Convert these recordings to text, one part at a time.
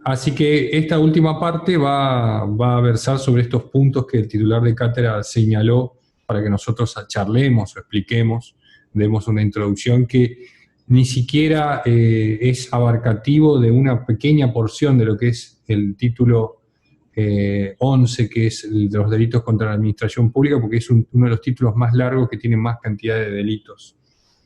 Así que esta última parte va a versar sobre estos puntos que el titular de cátedra señaló para que nosotros charlemos o expliquemos, demos una introducción que ni siquiera es abarcativo de una pequeña porción de lo que es el título 11, que es el de los delitos contra la administración pública, porque es uno de los títulos más largos que tiene más cantidad de delitos,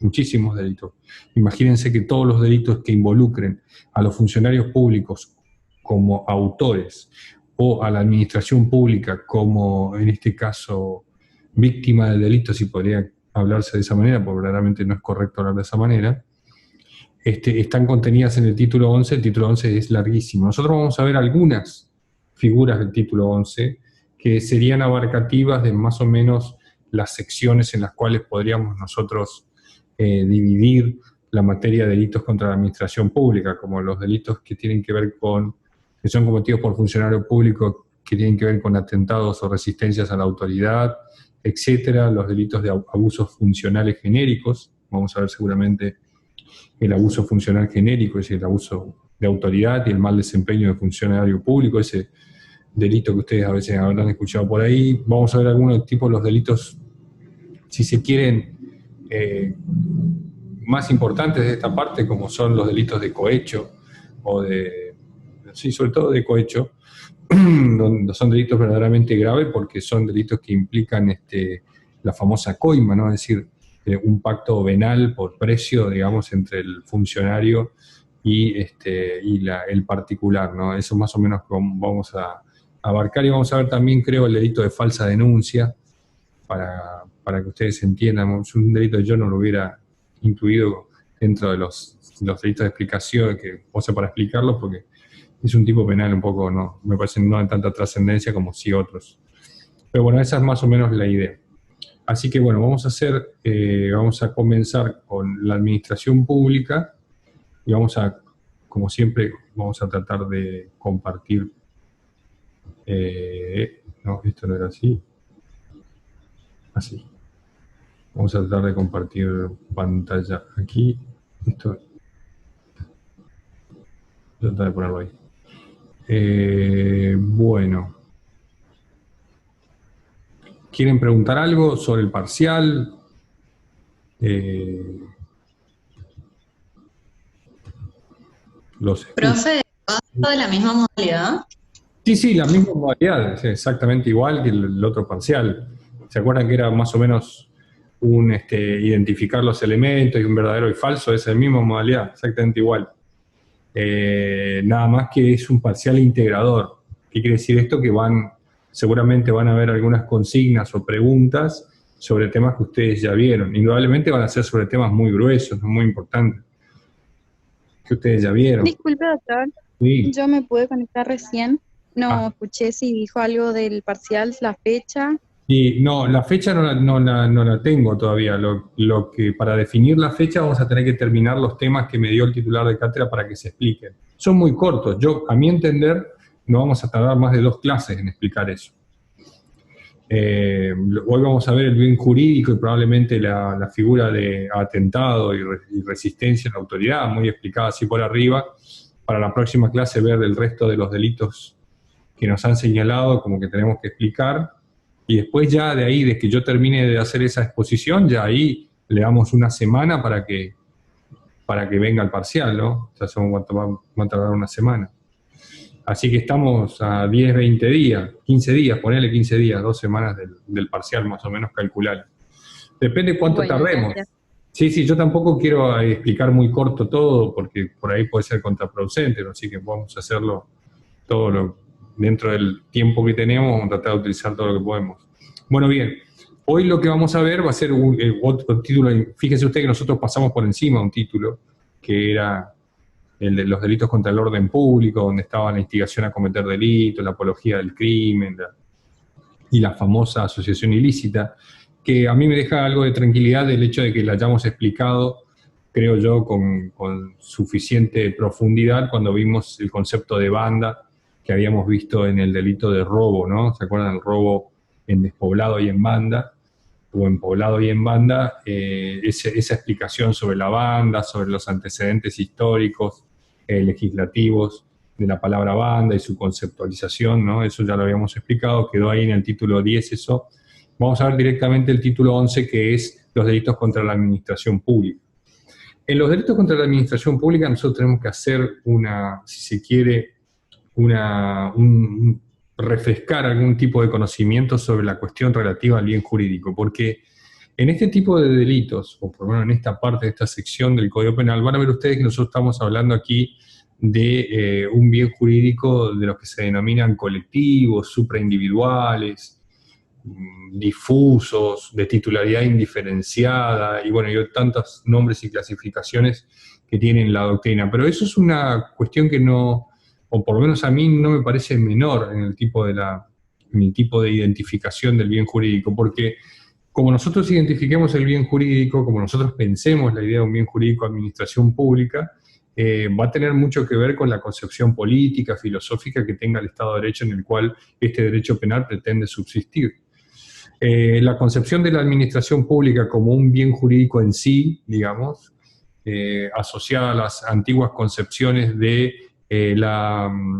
muchísimos delitos. Imagínense que todos los delitos que involucren a los funcionarios públicos como autores o a la administración pública como, en este caso, víctima del delito, si podría hablarse de esa manera, porque verdaderamente no es correcto hablar de esa manera, están contenidas en el título 11. El título 11 es larguísimo. Nosotros vamos a ver algunas figuras del título 11 que serían abarcativas de más o menos las secciones en las cuales podríamos nosotros dividir la materia de delitos contra la administración pública, como los delitos que tienen que ver con, que son cometidos por funcionarios públicos, que tienen que ver con atentados o resistencias a la autoridad, etcétera, los delitos de abusos funcionales genéricos. Vamos a ver seguramente el abuso funcional genérico, es el abuso de autoridad y el mal desempeño de funcionario público, ese delito que ustedes a veces habrán escuchado por ahí. Vamos a ver algunos tipos de los delitos, si se quieren, más importantes de esta parte, como son los delitos de cohecho, o de, sí, sobre todo de cohecho, donde son delitos verdaderamente graves porque son delitos que implican la famosa coima, ¿no? Es decir, un pacto venal por precio, digamos, entre el funcionario y el particular, ¿no? Eso más o menos vamos a abarcar, y vamos a ver también, creo, el delito de falsa denuncia, para que ustedes entiendan. Es un delito que yo no lo hubiera incluido dentro de los delitos de explicación, o sea, para explicarlo, porque es un tipo penal un poco, no, me parece no de tanta trascendencia como sí otros. Pero bueno, esa es más o menos la idea. Así que bueno, vamos a comenzar con la administración pública y como siempre, vamos a tratar de compartir. No, esto no era así. Así. Vamos a tratar de compartir pantalla aquí. Esto. Voy a tratar de ponerlo ahí. Bueno. ¿Quieren preguntar algo sobre el parcial? Profe, ¿va de la misma modalidad? Sí, la misma modalidad, es exactamente igual que el otro parcial. ¿Se acuerdan que era más o menos identificar los elementos y un verdadero y falso? Es la misma modalidad, exactamente igual. Nada más que es un parcial integrador. ¿Qué quiere decir esto? Que seguramente van a haber algunas consignas o preguntas sobre temas que ustedes ya vieron. Indudablemente van a ser sobre temas muy gruesos, muy importantes, que ustedes ya vieron. Disculpe, doctor, Sí. yo me pude conectar recién. No Ah, escuché si dijo algo del parcial, la fecha. y no, la fecha no la tengo todavía. Lo que para definir la fecha vamos a tener que terminar los temas que me dio el titular de cátedra para que se expliquen. Son muy cortos. A mi entender, no vamos a tardar más de 2 clases en explicar eso. Hoy vamos a ver el bien jurídico y probablemente la figura de atentado y resistencia a la autoridad, muy explicada así por arriba. Para la próxima clase ver el resto de los delitos que nos han señalado como que tenemos que explicar. Y después ya de ahí, de que yo termine de hacer esa exposición, ya ahí le damos una semana para que venga el parcial, ¿no? Ya sabemos cuánto va a tardar una semana. Así que estamos a 10, 20 días, 15 días, ponele 15 días, 2 semanas del parcial más o menos calcular. Depende cuánto Bueno, tardemos. gracias. Sí, yo tampoco quiero explicar muy corto todo, porque por ahí puede ser contraproducente, ¿no? Así que vamos a hacerlo dentro del tiempo que tenemos, vamos a tratar de utilizar todo lo que podemos. Bueno, bien, hoy lo que vamos a ver va a ser otro título. Fíjese usted que nosotros pasamos por encima un título, que era el de los delitos contra el orden público, donde estaba la instigación a cometer delitos, la apología del crimen y la famosa asociación ilícita, que a mí me deja algo de tranquilidad el hecho de que la hayamos explicado, creo yo, con suficiente profundidad cuando vimos el concepto de banda que habíamos visto en el delito de robo, ¿no? ¿Se acuerdan? El robo en despoblado y en banda, o en poblado y en banda, esa explicación sobre la banda, sobre los antecedentes históricos, legislativos de la palabra banda y su conceptualización, ¿no? Eso ya lo habíamos explicado, quedó ahí en el título 10 eso. Vamos a ver directamente el título 11, que es los delitos contra la administración pública. En los delitos contra la administración pública nosotros tenemos que hacer si se quiere, refrescar algún tipo de conocimiento sobre la cuestión relativa al bien jurídico, porque en este tipo de delitos, o por lo menos en esta parte de esta sección del Código Penal, van a ver ustedes que nosotros estamos hablando aquí de un bien jurídico de los que se denominan colectivos, supraindividuales, difusos, de titularidad indiferenciada, y bueno, hay tantos nombres y clasificaciones que tienen la doctrina. Pero eso es una cuestión que no, o por lo menos a mí no me parece menor en el tipo de identificación del bien jurídico, porque como nosotros identifiquemos el bien jurídico, como nosotros pensemos la idea de un bien jurídico de administración pública, va a tener mucho que ver con la concepción política, filosófica que tenga el Estado de Derecho en el cual este derecho penal pretende subsistir. La concepción de la administración pública como un bien jurídico en sí, digamos, asociada a las antiguas concepciones de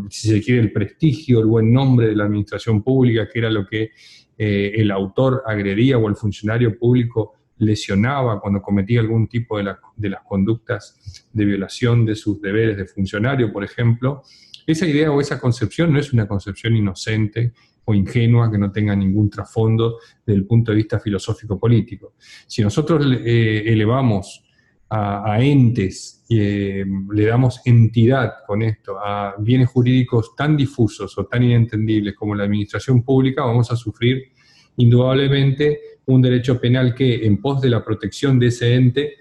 si se quiere, el prestigio, el buen nombre de la administración pública, que era lo que el autor agredía o el funcionario público lesionaba cuando cometía algún tipo de las conductas de violación de sus deberes de funcionario, por ejemplo. Esa idea o esa concepción no es una concepción inocente o ingenua que no tenga ningún trasfondo desde el punto de vista filosófico-político. Si nosotros elevamos a entes, le damos entidad con esto a bienes jurídicos tan difusos o tan inentendibles como la administración pública, vamos a sufrir indudablemente un derecho penal que, en pos de la protección de ese ente,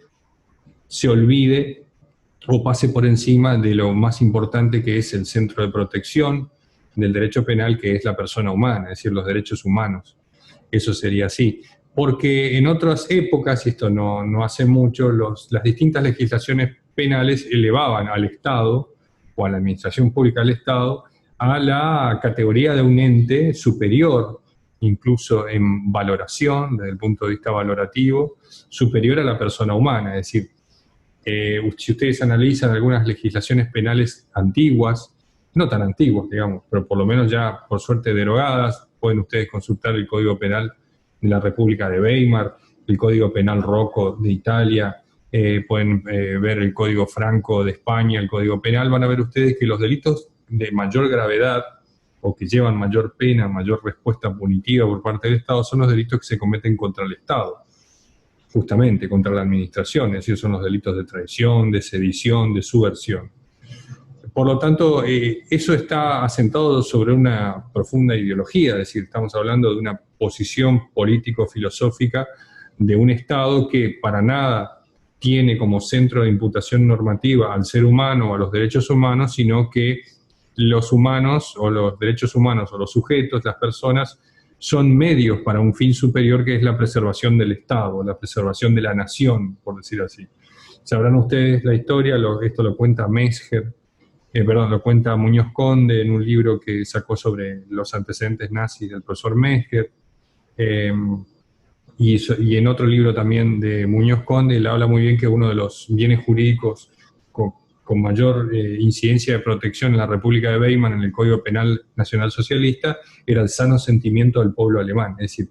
se olvide o pase por encima de lo más importante, que es el centro de protección del derecho penal, que es la persona humana, es decir, los derechos humanos. Eso sería así. Porque en otras épocas, y esto no hace mucho, las distintas legislaciones penales elevaban al Estado, o a la administración pública del Estado, a la categoría de un ente superior, incluso en valoración, desde el punto de vista valorativo, superior a la persona humana. Es decir, si ustedes analizan algunas legislaciones penales antiguas, no tan antiguas, digamos, pero por lo menos ya por suerte derogadas, pueden ustedes consultar el Código Penal de la República de Weimar, el Código Penal Rocco de Italia, pueden ver el Código Franco de España, el Código Penal, van a ver ustedes que los delitos de mayor gravedad o que llevan mayor pena, mayor respuesta punitiva por parte del Estado, son los delitos que se cometen contra el Estado, justamente contra la administración, es decir, son los delitos de traición, de sedición, de subversión. Por lo tanto, eso está asentado sobre una profunda ideología, es decir, estamos hablando de una posición político-filosófica de un Estado que para nada tiene como centro de imputación normativa al ser humano o a los derechos humanos, sino que los humanos o los derechos humanos o los sujetos, las personas, son medios para un fin superior, que es la preservación del Estado, la preservación de la nación, por decir así. Sabrán ustedes la historia, esto lo cuenta Metzger, lo cuenta Muñoz Conde en un libro que sacó sobre los antecedentes nazis del profesor Metzger, y en otro libro también de Muñoz Conde, él habla muy bien que uno de los bienes jurídicos con mayor incidencia de protección en la República de Weimar, en el Código Penal Nacional Socialista, era el sano sentimiento del pueblo alemán. Es decir,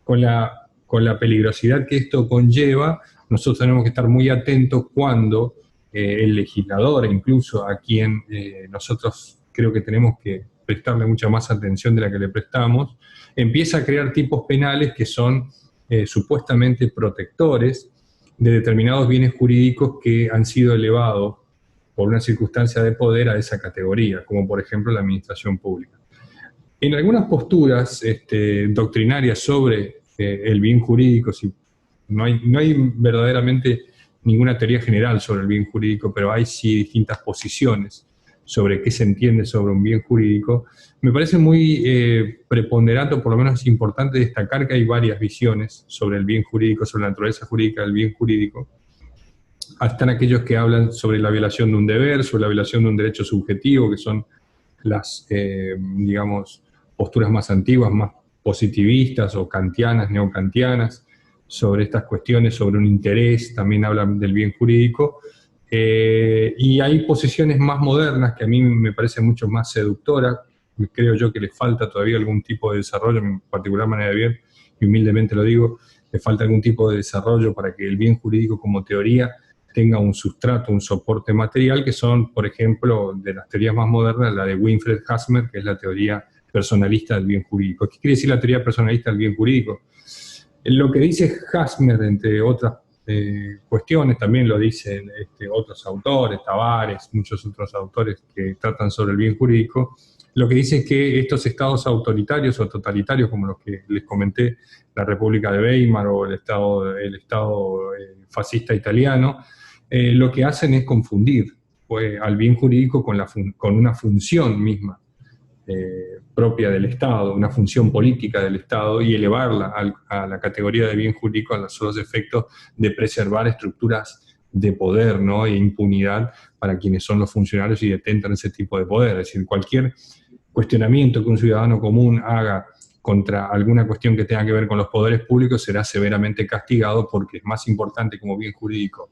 con la peligrosidad que esto conlleva, nosotros tenemos que estar muy atentos cuando el legislador, e incluso a quien nosotros creo que tenemos que prestarle mucha más atención de la que le prestamos, empieza a crear tipos penales que son supuestamente protectores de determinados bienes jurídicos que han sido elevados por una circunstancia de poder a esa categoría, como por ejemplo la administración pública. En algunas posturas doctrinarias sobre el bien jurídico, no hay verdaderamente ninguna teoría general sobre el bien jurídico, pero hay sí distintas posiciones sobre qué se entiende sobre un bien jurídico. Me parece muy preponderante, o por lo menos importante destacar que hay varias visiones sobre el bien jurídico, sobre la naturaleza jurídica del bien jurídico. Están aquellos que hablan sobre la violación de un deber, sobre la violación de un derecho subjetivo, que son las, digamos, posturas más antiguas, más positivistas o kantianas, neokantianas, sobre estas cuestiones, sobre un interés, también hablan del bien jurídico. Y hay posiciones más modernas que a mí me parecen mucho más seductoras. Creo yo que le falta todavía algún tipo de desarrollo, en particular manera de ver, y humildemente lo digo, le falta algún tipo de desarrollo para que el bien jurídico como teoría tenga un sustrato, un soporte material, que son, por ejemplo, de las teorías más modernas, la de Winfried Hasmer, que es la teoría personalista del bien jurídico. ¿Qué quiere decir la teoría personalista del bien jurídico? Lo que dice Hasmer, entre otras cuestiones, también lo dicen otros autores, Tavares, muchos otros autores que tratan sobre el bien jurídico, lo que dice es que estos estados autoritarios o totalitarios, como los que les comenté, la República de Weimar o el estado fascista italiano, lo que hacen es confundir al bien jurídico con una función misma propia del Estado, una función política del Estado, y elevarla a la categoría de bien jurídico a los solos efectos de preservar estructuras de poder, ¿no? E impunidad para quienes son los funcionarios y detentan ese tipo de poder. Es decir, cualquier cuestionamiento que un ciudadano común haga contra alguna cuestión que tenga que ver con los poderes públicos será severamente castigado, porque es más importante como bien jurídico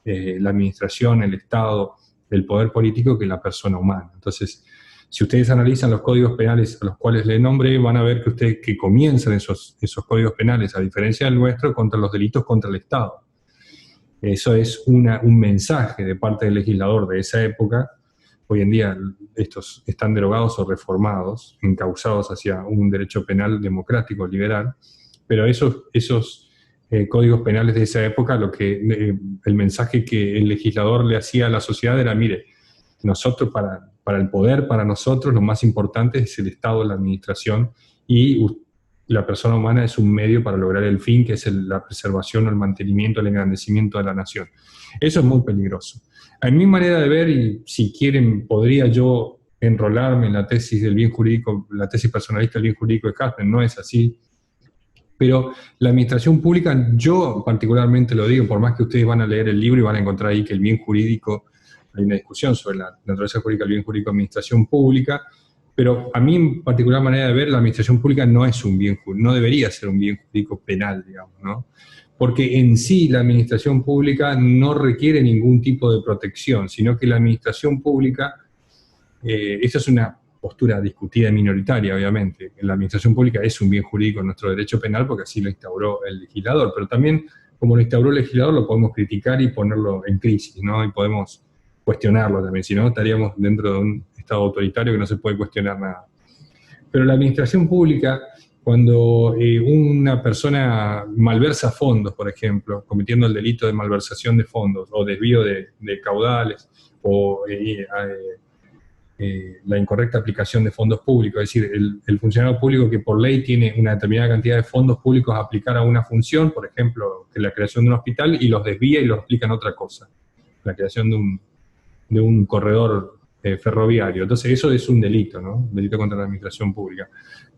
la administración, el Estado, el poder político que la persona humana. Entonces, si ustedes analizan los códigos penales a los cuales le nombré, van a ver que comienzan esos códigos penales, a diferencia del nuestro, contra los delitos contra el Estado. Eso es un mensaje de parte del legislador de esa época. Hoy en día estos están derogados o reformados, encausados hacia un derecho penal democrático, liberal, pero esos códigos penales de esa época, el mensaje que el legislador le hacía a la sociedad era: mire, nosotros para el poder, para nosotros lo más importante es el Estado, la administración, y la persona humana es un medio para lograr el fin, que es la preservación o el mantenimiento, el engrandecimiento de la nación. Eso es muy peligroso. A mi manera de ver, y si quieren, podría yo enrolarme en la tesis del bien jurídico, la tesis personalista del bien jurídico de Hasmer, no es así. Pero la administración pública, yo particularmente lo digo, por más que ustedes van a leer el libro y van a encontrar ahí que el bien jurídico, hay una discusión sobre la naturaleza jurídica del bien jurídico de administración pública, pero a mí, en particular manera de ver, la administración pública no es un bien jurídico, no debería ser un bien jurídico penal, digamos, ¿no? Porque en sí la administración pública no requiere ningún tipo de protección, sino que la administración pública, esa es una postura discutida y minoritaria, obviamente. La administración pública es un bien jurídico en nuestro derecho penal porque así lo instauró el legislador, pero también, como lo instauró el legislador, lo podemos criticar y ponerlo en crisis, ¿no? Y podemos cuestionarlo también, si no estaríamos dentro de un Estado autoritario que no se puede cuestionar nada. Pero la administración pública, cuando una persona malversa fondos, por ejemplo, cometiendo el delito de malversación de fondos o desvío de caudales o la incorrecta aplicación de fondos públicos, es decir, el funcionario público que por ley tiene una determinada cantidad de fondos públicos a aplicar a una función, por ejemplo, la creación de un hospital, y los desvía y los aplica en otra cosa, la creación de un corredor ferroviario. Entonces eso es un delito, ¿no? Un delito contra la administración pública.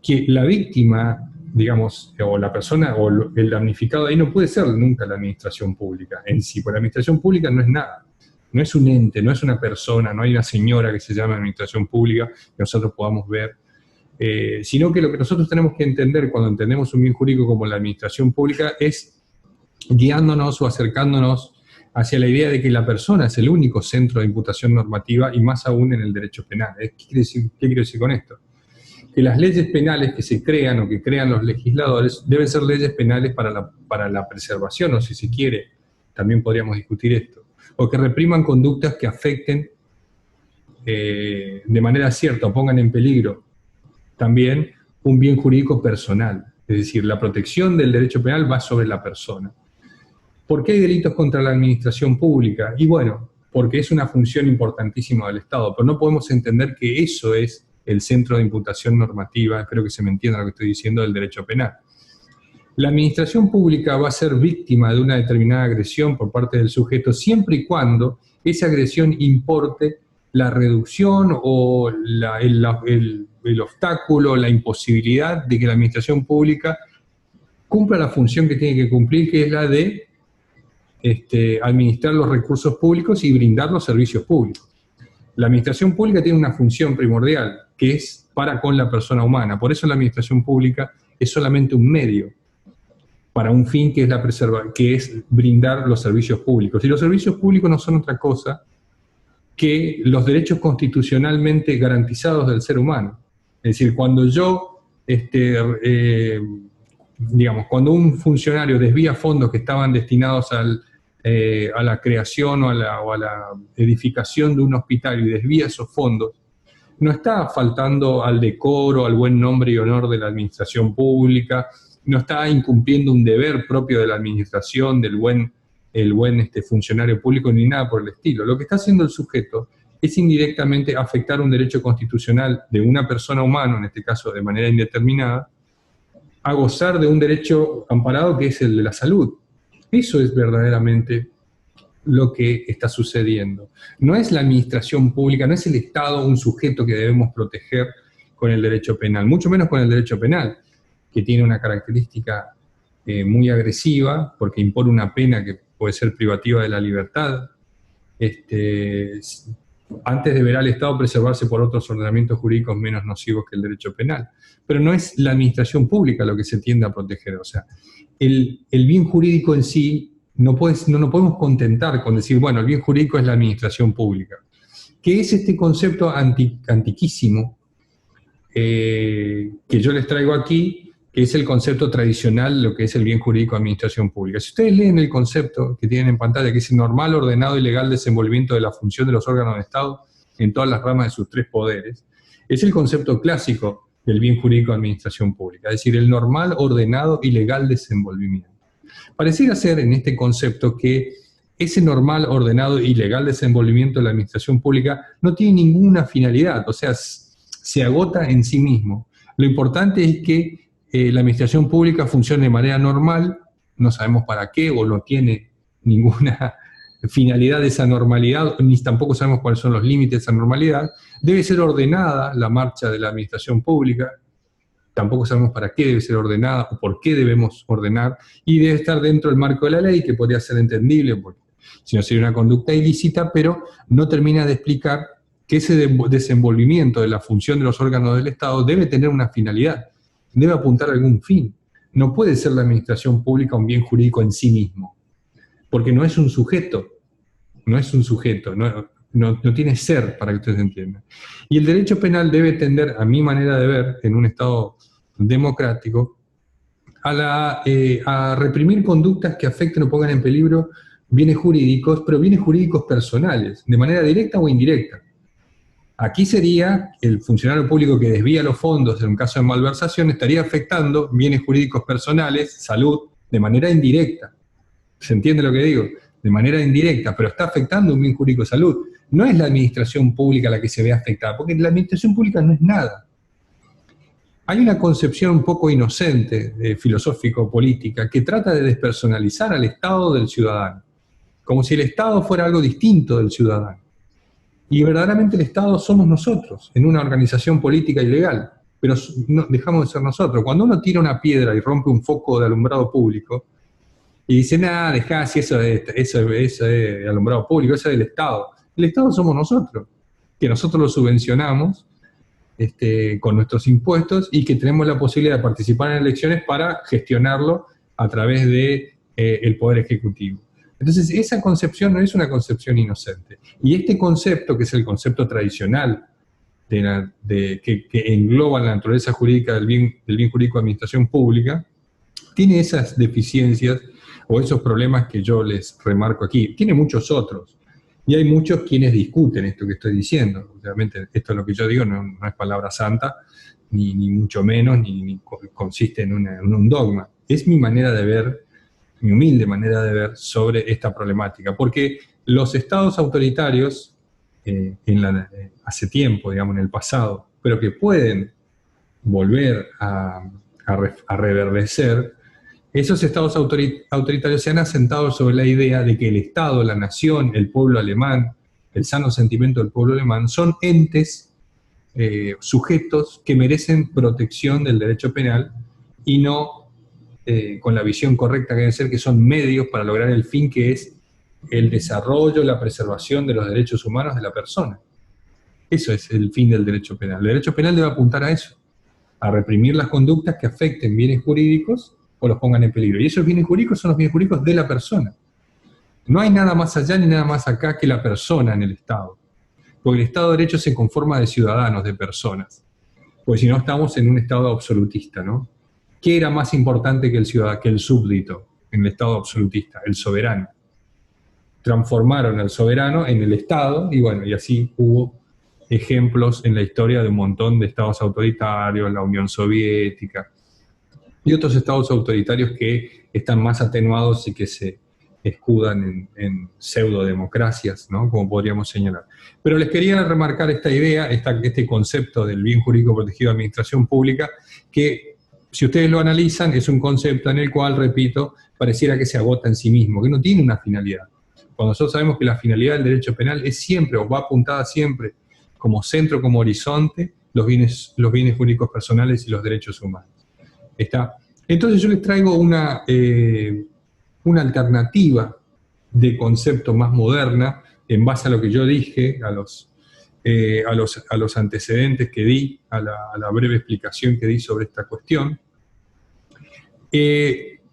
Que la víctima, digamos, o la persona, o el damnificado ahí no puede ser nunca la administración pública en sí, porque la administración pública no es nada. No es un ente, no es una persona, no hay una señora que se llama administración pública que nosotros podamos ver, sino que lo que nosotros tenemos que entender cuando entendemos un bien jurídico como la administración pública es guiándonos o acercándonos hacia la idea de que la persona es el único centro de imputación normativa, y más aún en el derecho penal. ¿Qué quiero decir con esto? Que las leyes penales que se crean o que crean los legisladores deben ser leyes penales para la preservación, o si se quiere, también podríamos discutir esto, o que repriman conductas que afecten de manera cierta o pongan en peligro también un bien jurídico personal. Es decir, la protección del derecho penal va sobre la persona. ¿Por qué hay delitos contra la administración pública? Y bueno, porque es una función importantísima del Estado, pero no podemos entender que eso es el centro de imputación normativa, creo que se me entiende lo que estoy diciendo, del derecho penal. La administración pública va a ser víctima de una determinada agresión por parte del sujeto siempre y cuando esa agresión importe la reducción o el obstáculo, la imposibilidad de que la administración pública cumpla la función que tiene que cumplir, que es la de administrar los recursos públicos y brindar los servicios públicos. La administración pública tiene una función primordial, que es para con la persona humana. Por eso la administración pública es solamente un medio para un fin que es, que es brindar los servicios públicos. Y los servicios públicos no son otra cosa que los derechos constitucionalmente garantizados del ser humano. Es decir, cuando yo, cuando un funcionario desvía fondos que estaban destinados a la creación o a la edificación de un hospital y desvía esos fondos, no está faltando al decoro, al buen nombre y honor de la administración pública, no está incumpliendo un deber propio de la administración, el buen funcionario público, ni nada por el estilo. Lo que está haciendo el sujeto es indirectamente afectar un derecho constitucional de una persona humana, en este caso de manera indeterminada, a gozar de un derecho amparado que es el de la salud. Eso es verdaderamente lo que está sucediendo. No es la administración pública, no es el Estado un sujeto que debemos proteger con el derecho penal, mucho menos con el derecho penal, que tiene una característica muy agresiva, porque impone una pena que puede ser privativa de la libertad. Antes deberá el Estado preservarse por otros ordenamientos jurídicos menos nocivos que el derecho penal. Pero no es la administración pública lo que se tiende a proteger. O sea, el bien jurídico en sí, no nos podemos contentar con decir, bueno, el bien jurídico es la administración pública. Que es este concepto antiquísimo que yo les traigo aquí, que es el concepto tradicional, lo que es el bien jurídico de administración pública. Si ustedes leen el concepto que tienen en pantalla, que es el normal, ordenado y legal desenvolvimiento de la función de los órganos de Estado en todas las ramas de sus tres poderes, es el concepto clásico del bien jurídico de administración pública, es decir, el normal, ordenado y legal desenvolvimiento. Pareciera ser en este concepto que ese normal, ordenado y legal desenvolvimiento de la administración pública no tiene ninguna finalidad, o sea, se agota en sí mismo. Lo importante es que la administración pública funcione de manera normal, no sabemos para qué o no tiene ninguna finalidad de esa normalidad, ni tampoco sabemos cuáles son los límites de esa normalidad. Debe ser ordenada la marcha de la administración pública, tampoco sabemos para qué debe ser ordenada o por qué debemos ordenar, y debe estar dentro del marco de la ley, que podría ser entendible, porque si no sería una conducta ilícita, pero no termina de explicar que ese desenvolvimiento de la función de los órganos del Estado debe tener una finalidad, debe apuntar a algún fin. No puede ser la administración pública un bien jurídico en sí mismo, porque no es un sujeto, no tiene ser, para que ustedes entiendan. Y el derecho penal debe tender, a mi manera de ver, en un Estado democrático, a reprimir conductas que afecten o pongan en peligro bienes jurídicos, pero bienes jurídicos personales, de manera directa o indirecta. Aquí sería el funcionario público que desvía los fondos en un caso de malversación, estaría afectando bienes jurídicos personales, salud, de manera indirecta. ¿Se entiende lo que digo? De manera indirecta, pero está afectando un bien jurídico de salud. No es la administración pública la que se ve afectada, porque la administración pública no es nada. Hay una concepción un poco inocente, filosófico-política, que trata de despersonalizar al Estado del ciudadano, como si el Estado fuera algo distinto del ciudadano. Y verdaderamente el Estado somos nosotros, en una organización política y legal, pero no, dejamos de ser nosotros. Cuando uno tira una piedra y rompe un foco de alumbrado público, y dice, nada, dejá, si eso es alumbrado público, eso es del Estado. El Estado somos nosotros, que nosotros lo subvencionamos con nuestros impuestos y que tenemos la posibilidad de participar en elecciones para gestionarlo a través de el Poder Ejecutivo. Entonces, esa concepción no es una concepción inocente. Y este concepto, que es el concepto tradicional que engloba la naturaleza jurídica del bien jurídico de administración pública, tiene esas deficiencias o esos problemas que yo les remarco aquí. Tiene muchos otros. Y hay muchos quienes discuten esto que estoy diciendo. Obviamente, esto es lo que yo digo, no es palabra santa, ni mucho menos, ni consiste en un dogma. Es mi manera de ver, mi humilde manera de ver sobre esta problemática, porque los estados autoritarios, hace tiempo, digamos, en el pasado, pero que pueden volver a reverdecer, esos estados autoritarios se han asentado sobre la idea de que el Estado, la nación, el pueblo alemán, el sano sentimiento del pueblo alemán, son entes, sujetos que merecen protección del derecho penal y no con la visión correcta que debe ser, que son medios para lograr el fin que es el desarrollo, la preservación de los derechos humanos de la persona. Eso es el fin del derecho penal. El derecho penal debe apuntar a eso, a reprimir las conductas que afecten bienes jurídicos o los pongan en peligro. Y esos bienes jurídicos son los bienes jurídicos de la persona. No hay nada más allá ni nada más acá que la persona en el Estado. Porque el Estado de Derecho se conforma de ciudadanos, de personas. Porque si no estamos en un Estado absolutista, ¿no? ¿Qué era más importante que el ciudadano, que el súbdito en el Estado absolutista? El soberano. Transformaron al soberano en el Estado, y bueno, y así hubo ejemplos en la historia de un montón de estados autoritarios, la Unión Soviética, y otros estados autoritarios que están más atenuados y que se escudan en pseudodemocracias, ¿no? Como podríamos señalar. Pero les quería remarcar esta idea, este concepto del bien jurídico protegido de administración pública, que si ustedes lo analizan es un concepto en el cual, repito, pareciera que se agota en sí mismo, que no tiene una finalidad. Cuando nosotros sabemos que la finalidad del derecho penal es siempre, o va apuntada siempre, como centro, como horizonte, los bienes jurídicos personales y los derechos humanos. ¿Está? Entonces yo les traigo una alternativa de concepto más moderna, en base a lo que yo dije, a los antecedentes que di, a la breve explicación que di sobre esta cuestión.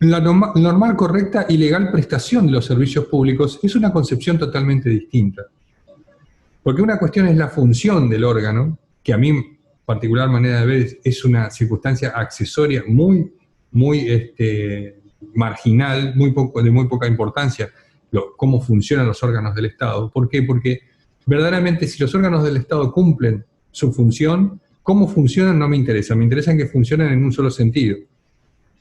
La normal, correcta y legal prestación de los servicios públicos es una concepción totalmente distinta. Porque una cuestión es la función del órgano, que a mi particular manera de ver es una circunstancia accesoria muy marginal, de muy poca importancia, cómo funcionan los órganos del Estado. ¿Por qué? Porque verdaderamente si los órganos del Estado cumplen su función, cómo funcionan no me interesa, me interesa que funcionen en un solo sentido,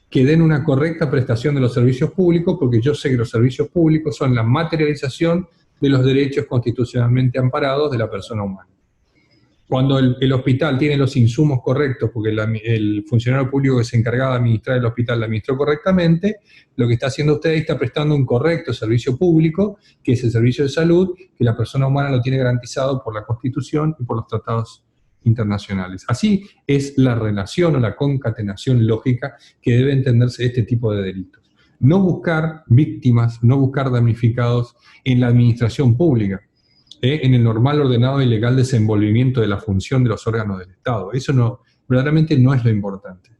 que den una correcta prestación de los servicios públicos, porque yo sé que los servicios públicos son la materialización de los derechos constitucionalmente amparados de la persona humana. Cuando el hospital tiene los insumos correctos, porque el funcionario público que se encargaba de administrar el hospital la administró correctamente, lo que está haciendo usted está prestando un correcto servicio público, que es el servicio de salud, que la persona humana lo tiene garantizado por la Constitución y por los tratados internacionales. Así es la relación o la concatenación lógica que debe entenderse este tipo de delitos. No buscar víctimas, no buscar damnificados en la administración pública, en el normal, ordenado y legal desenvolvimiento de la función de los órganos del Estado. Eso verdaderamente no es lo importante.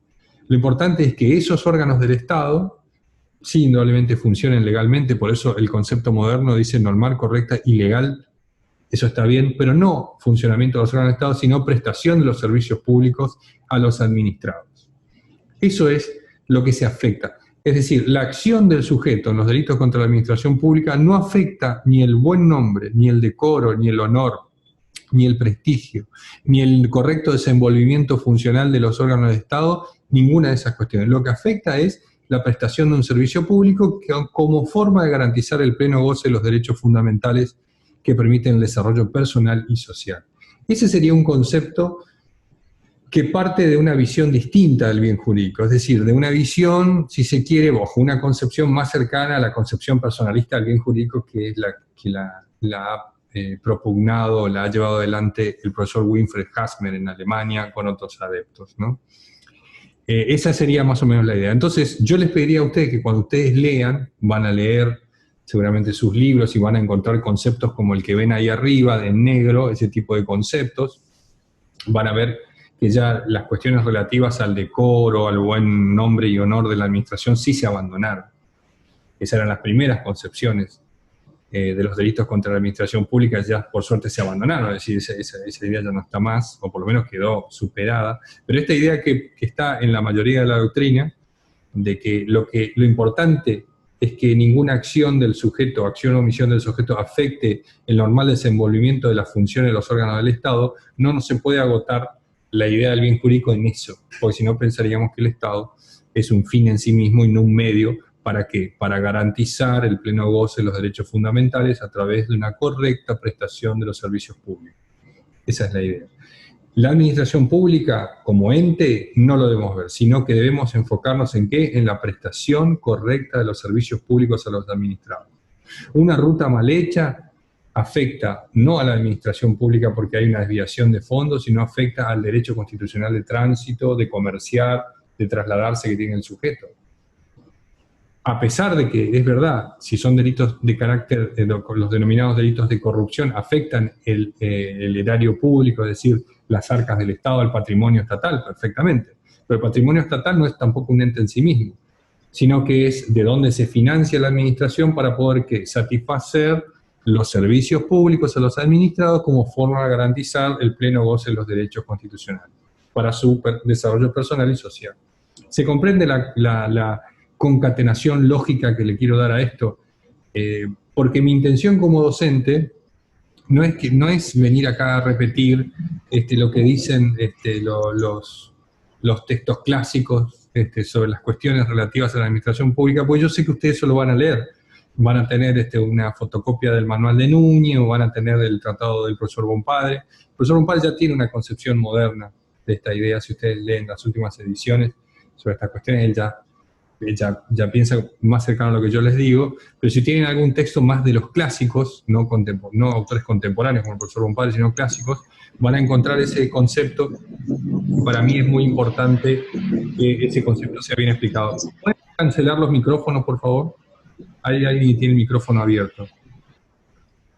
Lo importante es que esos órganos del Estado, sí, indudablemente funcionen legalmente, por eso el concepto moderno dice normal, correcta y legal, eso está bien, pero no funcionamiento de los órganos del Estado, sino prestación de los servicios públicos a los administrados. Eso es lo que se afecta. Es decir, la acción del sujeto en los delitos contra la administración pública no afecta ni el buen nombre, ni el decoro, ni el honor, ni el prestigio, ni el correcto desenvolvimiento funcional de los órganos de Estado, ninguna de esas cuestiones. Lo que afecta es la prestación de un servicio público como forma de garantizar el pleno goce de los derechos fundamentales que permiten el desarrollo personal y social. Ese sería un concepto que parte de una visión distinta del bien jurídico, es decir, de una visión, si se quiere, bajo una concepción más cercana a la concepción personalista del bien jurídico, que es la que la ha propugnado, la ha llevado adelante el profesor Winfried Hasmer en Alemania con otros adeptos, ¿no? Esa sería más o menos la idea. Entonces, yo les pediría a ustedes que cuando ustedes lean, van a leer seguramente sus libros y van a encontrar conceptos como el que ven ahí arriba, en negro, ese tipo de conceptos. Van a ver que ya las cuestiones relativas al decoro, al buen nombre y honor de la administración sí se abandonaron. Esas eran las primeras concepciones de los delitos contra la administración pública, ya por suerte se abandonaron, es decir, esa idea ya no está más, o por lo menos quedó superada. Pero esta idea que está en la mayoría de la doctrina, de que lo importante es que ninguna acción del sujeto, acción o omisión del sujeto, afecte el normal desenvolvimiento de las funciones de los órganos del Estado, no se puede agotar la idea del bien jurídico en eso, porque si no pensaríamos que el Estado es un fin en sí mismo y no un medio. ¿Para qué? Para garantizar el pleno goce de los derechos fundamentales a través de una correcta prestación de los servicios públicos. Esa es la idea. La administración pública, como ente, no lo debemos ver, sino que debemos enfocarnos en ¿qué? En la prestación correcta de los servicios públicos a los administrados. Una ruta mal hecha afecta no a la administración pública porque hay una desviación de fondos, sino afecta al derecho constitucional de tránsito, de comerciar, de trasladarse que tiene el sujeto. A pesar de que, es verdad, si son delitos de carácter, los denominados delitos de corrupción, afectan el erario público, es decir, las arcas del Estado, el patrimonio estatal, perfectamente. Pero el patrimonio estatal no es tampoco un ente en sí mismo. sino que es de dónde se financia la administración para poder satisfacer los servicios públicos a los administrados como forma de garantizar el pleno goce de los derechos constitucionales para su desarrollo personal y social. ¿Se comprende la concatenación lógica que le quiero dar a esto? Porque mi intención como docente no es venir acá a repetir lo que dicen los textos clásicos sobre las cuestiones relativas a la administración pública, pues yo sé que ustedes eso lo van a leer. Van a tener una fotocopia del manual de Núñez, o van a tener el tratado del profesor Bompadre. El profesor Bompadre ya tiene una concepción moderna de esta idea. Si ustedes leen las últimas ediciones sobre estas cuestiones, él ya piensa más cercano a lo que yo les digo, pero si tienen algún texto más de los clásicos, no autores contemporáneos como el profesor Bompadre, sino clásicos, van a encontrar ese concepto. Para mí es muy importante que ese concepto sea bien explicado. ¿Pueden cancelar los micrófonos, por favor? Hay alguien que tiene el micrófono abierto.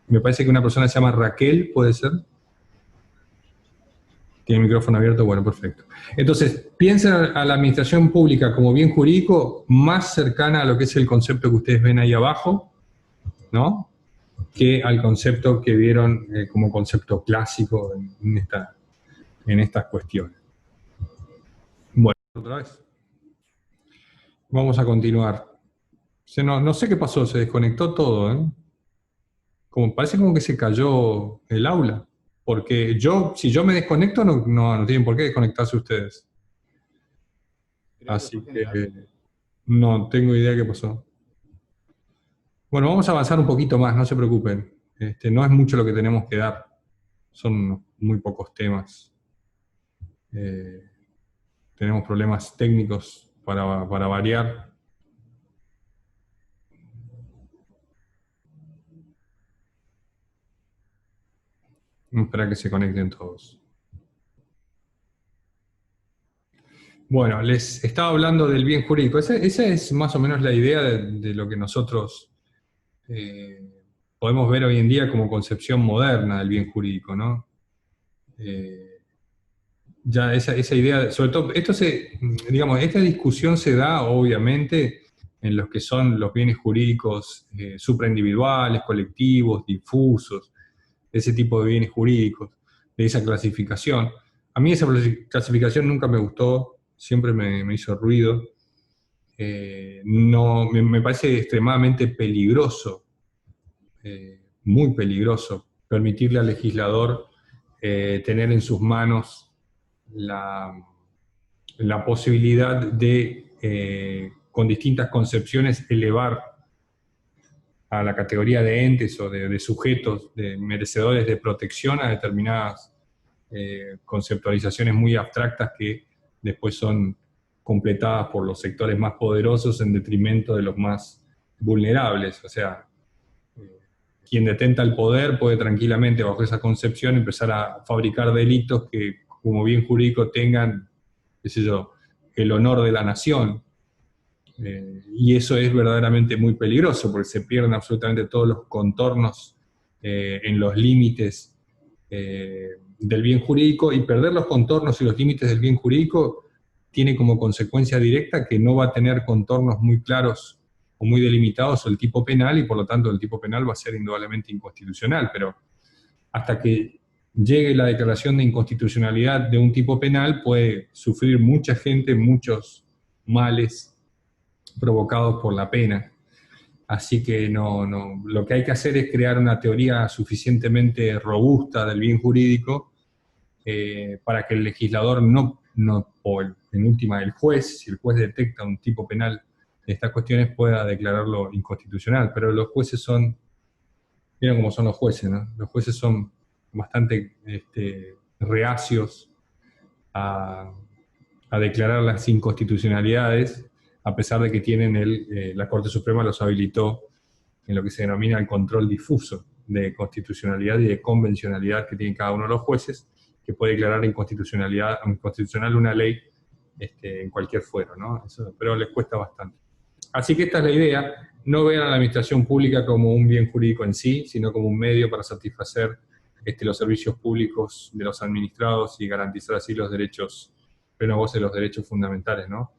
Me parece que una persona se llama Raquel, ¿puede ser? ¿Tiene el micrófono abierto? Bueno, perfecto. Entonces, piensen a la administración pública como bien jurídico más cercana a lo que es el concepto que ustedes ven ahí abajo, ¿no? Que al concepto que vieron como concepto clásico en estas cuestiones. Bueno, otra vez. Vamos a continuar. No sé qué pasó, se desconectó todo, ¿eh? Parece como que se cayó el aula. Porque si yo me desconecto, no tienen por qué desconectarse ustedes. Así que no tengo idea qué pasó. Bueno, vamos a avanzar un poquito más, no se preocupen. No es mucho lo que tenemos que dar. Son muy pocos temas. Tenemos problemas técnicos para variar. Espera que se conecten todos. Bueno, les estaba hablando del bien jurídico. Esa es más o menos la idea de lo que nosotros podemos ver hoy en día como concepción moderna del bien jurídico, ¿no? Ya esa idea, sobre todo, esta discusión se da obviamente en los que son los bienes jurídicos supraindividuales, colectivos, difusos, ese tipo de bienes jurídicos, de esa clasificación. A mí esa clasificación nunca me gustó, siempre me hizo ruido. Me parece extremadamente peligroso, muy peligroso, permitirle al legislador tener en sus manos la posibilidad de, con distintas concepciones, elevar a la categoría de entes o de sujetos, de merecedores de protección a determinadas conceptualizaciones muy abstractas que después son completadas por los sectores más poderosos en detrimento de los más vulnerables. O sea, quien detenta el poder puede tranquilamente, bajo esa concepción, empezar a fabricar delitos que, como bien jurídico, tengan, qué sé yo, el honor de la nación. Y eso es verdaderamente muy peligroso, porque se pierden absolutamente todos los contornos en los límites del bien jurídico, y perder los contornos y los límites del bien jurídico tiene como consecuencia directa que no va a tener contornos muy claros o muy delimitados el tipo penal, y por lo tanto el tipo penal va a ser indudablemente inconstitucional. Pero hasta que llegue la declaración de inconstitucionalidad de un tipo penal, puede sufrir mucha gente muchos males provocados por la pena. Así que lo que hay que hacer es crear una teoría suficientemente robusta del bien jurídico para que el legislador o en última el juez, si el juez detecta un tipo penal de estas cuestiones, pueda declararlo inconstitucional. Pero los jueces miren cómo son los jueces, ¿no? Los jueces son bastante reacios a declarar las inconstitucionalidades, a pesar de que tienen la Corte Suprema los habilitó en lo que se denomina el control difuso de constitucionalidad y de convencionalidad que tienen cada uno de los jueces, que puede declarar inconstitucional una ley en cualquier fuero, ¿no? Pero les cuesta bastante. Así que esta es la idea. No vean a la administración pública como un bien jurídico en sí, sino como un medio para satisfacer los servicios públicos de los administrados y garantizar así los derechos, pleno goce de los derechos fundamentales, ¿no?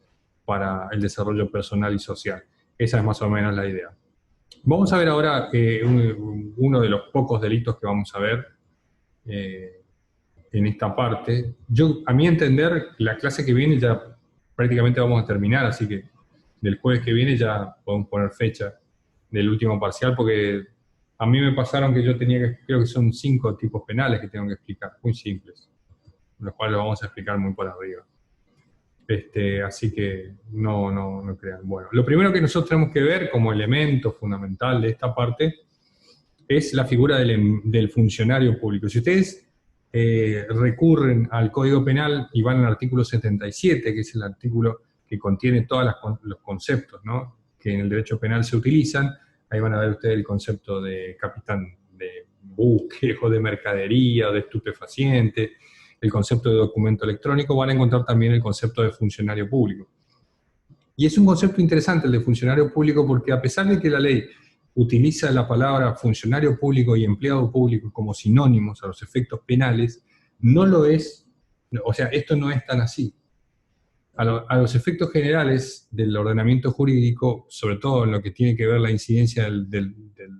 para el desarrollo personal y social. Esa es más o menos la idea. Vamos a ver ahora uno de los pocos delitos que vamos a ver en esta parte. A mi entender, la clase que viene ya prácticamente vamos a terminar, así que del jueves que viene ya podemos poner fecha del último parcial, porque a mí me pasaron que yo tenía que, creo que son 5 tipos penales que tengo que explicar, muy simples, los cuales los vamos a explicar muy por arriba. Así que no crean. Bueno, lo primero que nosotros tenemos que ver como elemento fundamental de esta parte es la figura del funcionario público. Si ustedes recurren al Código Penal y van al artículo 77, que es el artículo que contiene todos los conceptos, ¿no?, que en el derecho penal se utilizan, ahí van a ver ustedes el concepto de capitán de buque o de mercadería o de estupefaciente, el concepto de documento electrónico, van a encontrar también el concepto de funcionario público. Y es un concepto interesante el de funcionario público porque a pesar de que la ley utiliza la palabra funcionario público y empleado público como sinónimos a los efectos penales, no lo es, o sea, esto no es tan así. A los efectos generales del ordenamiento jurídico, sobre todo en lo que tiene que ver la incidencia del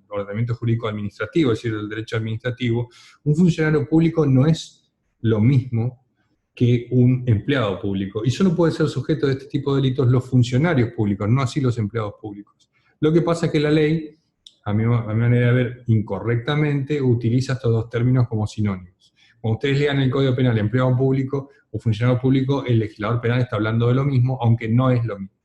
ordenamiento jurídico administrativo, es decir, del derecho administrativo, un funcionario público no es lo mismo que un empleado público. Y solo puede ser sujeto de este tipo de delitos los funcionarios públicos, no así los empleados públicos. Lo que pasa es que la ley, a mi manera de ver, incorrectamente utiliza estos dos términos como sinónimos. Cuando ustedes lean el Código Penal, empleado público o funcionario público, el legislador penal está hablando de lo mismo, aunque no es lo mismo.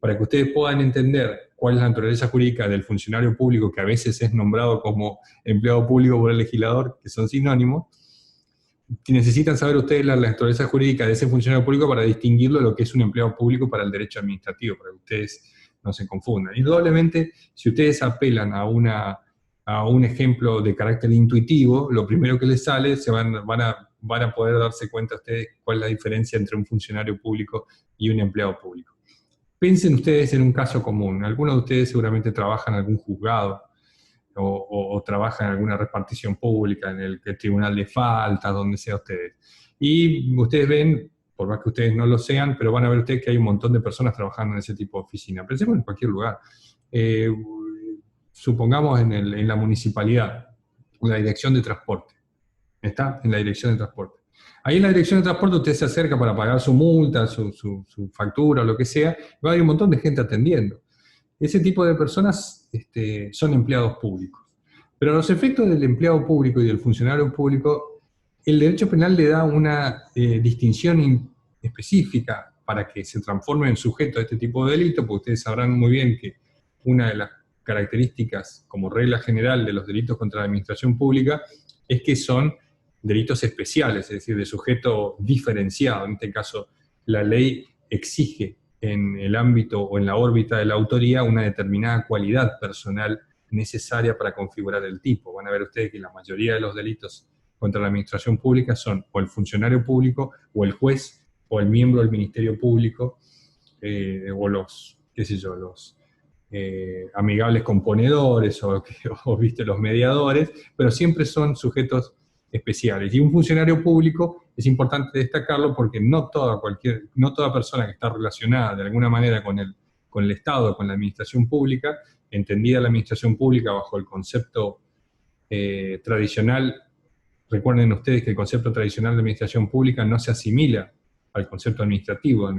Para que ustedes puedan entender cuál es la naturaleza jurídica del funcionario público, que a veces es nombrado como empleado público por el legislador, que son sinónimos, necesitan saber ustedes la naturaleza jurídica de ese funcionario público para distinguirlo de lo que es un empleado público para el derecho administrativo, para que ustedes no se confundan. Indudablemente, si ustedes apelan a un ejemplo de carácter intuitivo, lo primero que les sale, van a poder darse cuenta ustedes cuál es la diferencia entre un funcionario público y un empleado público. Piensen ustedes en un caso común. Algunos de ustedes seguramente trabajan en algún juzgado o trabajan en alguna repartición pública, en el tribunal de faltas, donde sea ustedes. Y ustedes ven, por más que ustedes no lo sean, pero van a ver ustedes que hay un montón de personas trabajando en ese tipo de oficina. Pensemos en cualquier lugar. Supongamos en la municipalidad, la dirección de transporte. ¿Está? En la dirección de transporte. Ahí en la dirección de transporte usted se acerca para pagar su multa, su factura, o lo que sea, y va a haber un montón de gente atendiendo. Ese tipo de personas son empleados públicos. Pero a los efectos del empleado público y del funcionario público, el derecho penal le da una distinción específica para que se transforme en sujeto a este tipo de delito, porque ustedes sabrán muy bien que una de las características como regla general de los delitos contra la administración pública es que son delitos especiales, es decir, de sujeto diferenciado. En este caso, la ley exige en el ámbito o en la órbita de la autoría una determinada cualidad personal necesaria para configurar el tipo. Van a ver ustedes que la mayoría de los delitos contra la administración pública son o el funcionario público, o el juez, o el miembro del Ministerio Público, o los, qué sé yo, los amigables componedores, o viste, los mediadores, pero siempre son sujetos especiales. Y un funcionario público es importante destacarlo porque no toda persona que está relacionada de alguna manera con el Estado, con la administración pública, entendida la administración pública bajo el concepto tradicional. Recuerden ustedes que el concepto tradicional de administración pública no se asimila al concepto administrativo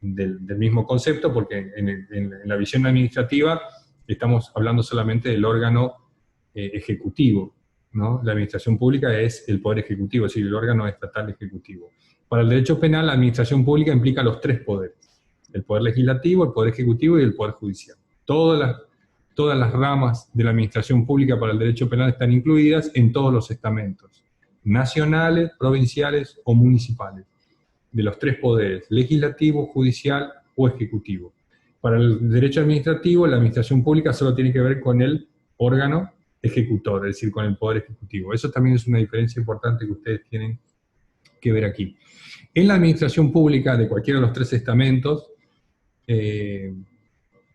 del mismo concepto, porque en la visión administrativa estamos hablando solamente del órgano ejecutivo, ¿no? La administración pública es el poder ejecutivo, es decir, el órgano estatal ejecutivo. Para el derecho penal, la administración pública implica los tres poderes: el poder legislativo, el poder ejecutivo y el poder judicial. Todas las ramas de la administración pública para el derecho penal están incluidas en todos los estamentos, nacionales, provinciales o municipales, de los tres poderes: legislativo, judicial o ejecutivo. Para el derecho administrativo, la administración pública solo tiene que ver con el órgano ejecutor, es decir, con el poder ejecutivo. Eso también es una diferencia importante que ustedes tienen que ver aquí. En la administración pública de cualquiera de los tres estamentos,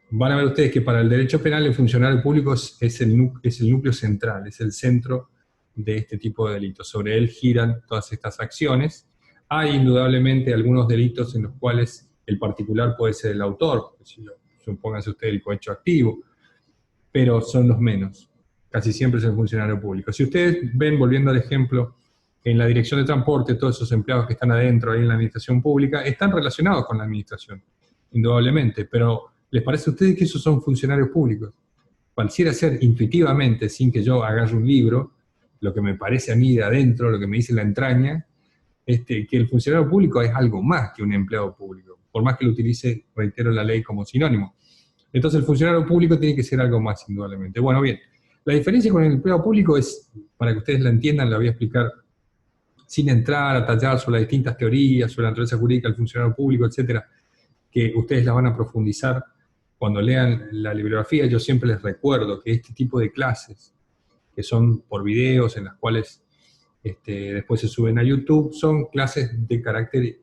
van a ver ustedes que para el derecho penal el funcionario público es el núcleo central, es el centro de este tipo de delitos. Sobre él giran todas estas acciones. Hay indudablemente algunos delitos en los cuales el particular puede ser el autor, supóngase usted el cohecho activo, pero son los menos. Casi siempre es el funcionario público. Si ustedes ven, volviendo al ejemplo, en la dirección de transporte, todos esos empleados que están adentro, ahí en la administración pública, están relacionados con la administración, indudablemente, pero ¿les parece a ustedes que esos son funcionarios públicos? Pareciera ser intuitivamente, sin que yo agarre un libro, lo que me parece a mí de adentro, lo que me dice la entraña, que el funcionario público es algo más que un empleado público, por más que lo utilice, reitero, la ley como sinónimo. Entonces el funcionario público tiene que ser algo más, indudablemente. Bueno, bien, la diferencia con el empleado público es, para que ustedes la entiendan, la voy a explicar sin entrar a tallar sobre las distintas teorías, sobre la naturaleza jurídica del funcionario público, etcétera, que ustedes las van a profundizar cuando lean la bibliografía. Yo siempre les recuerdo que este tipo de clases, que son por videos en las cuales después se suben a YouTube, son clases de carácter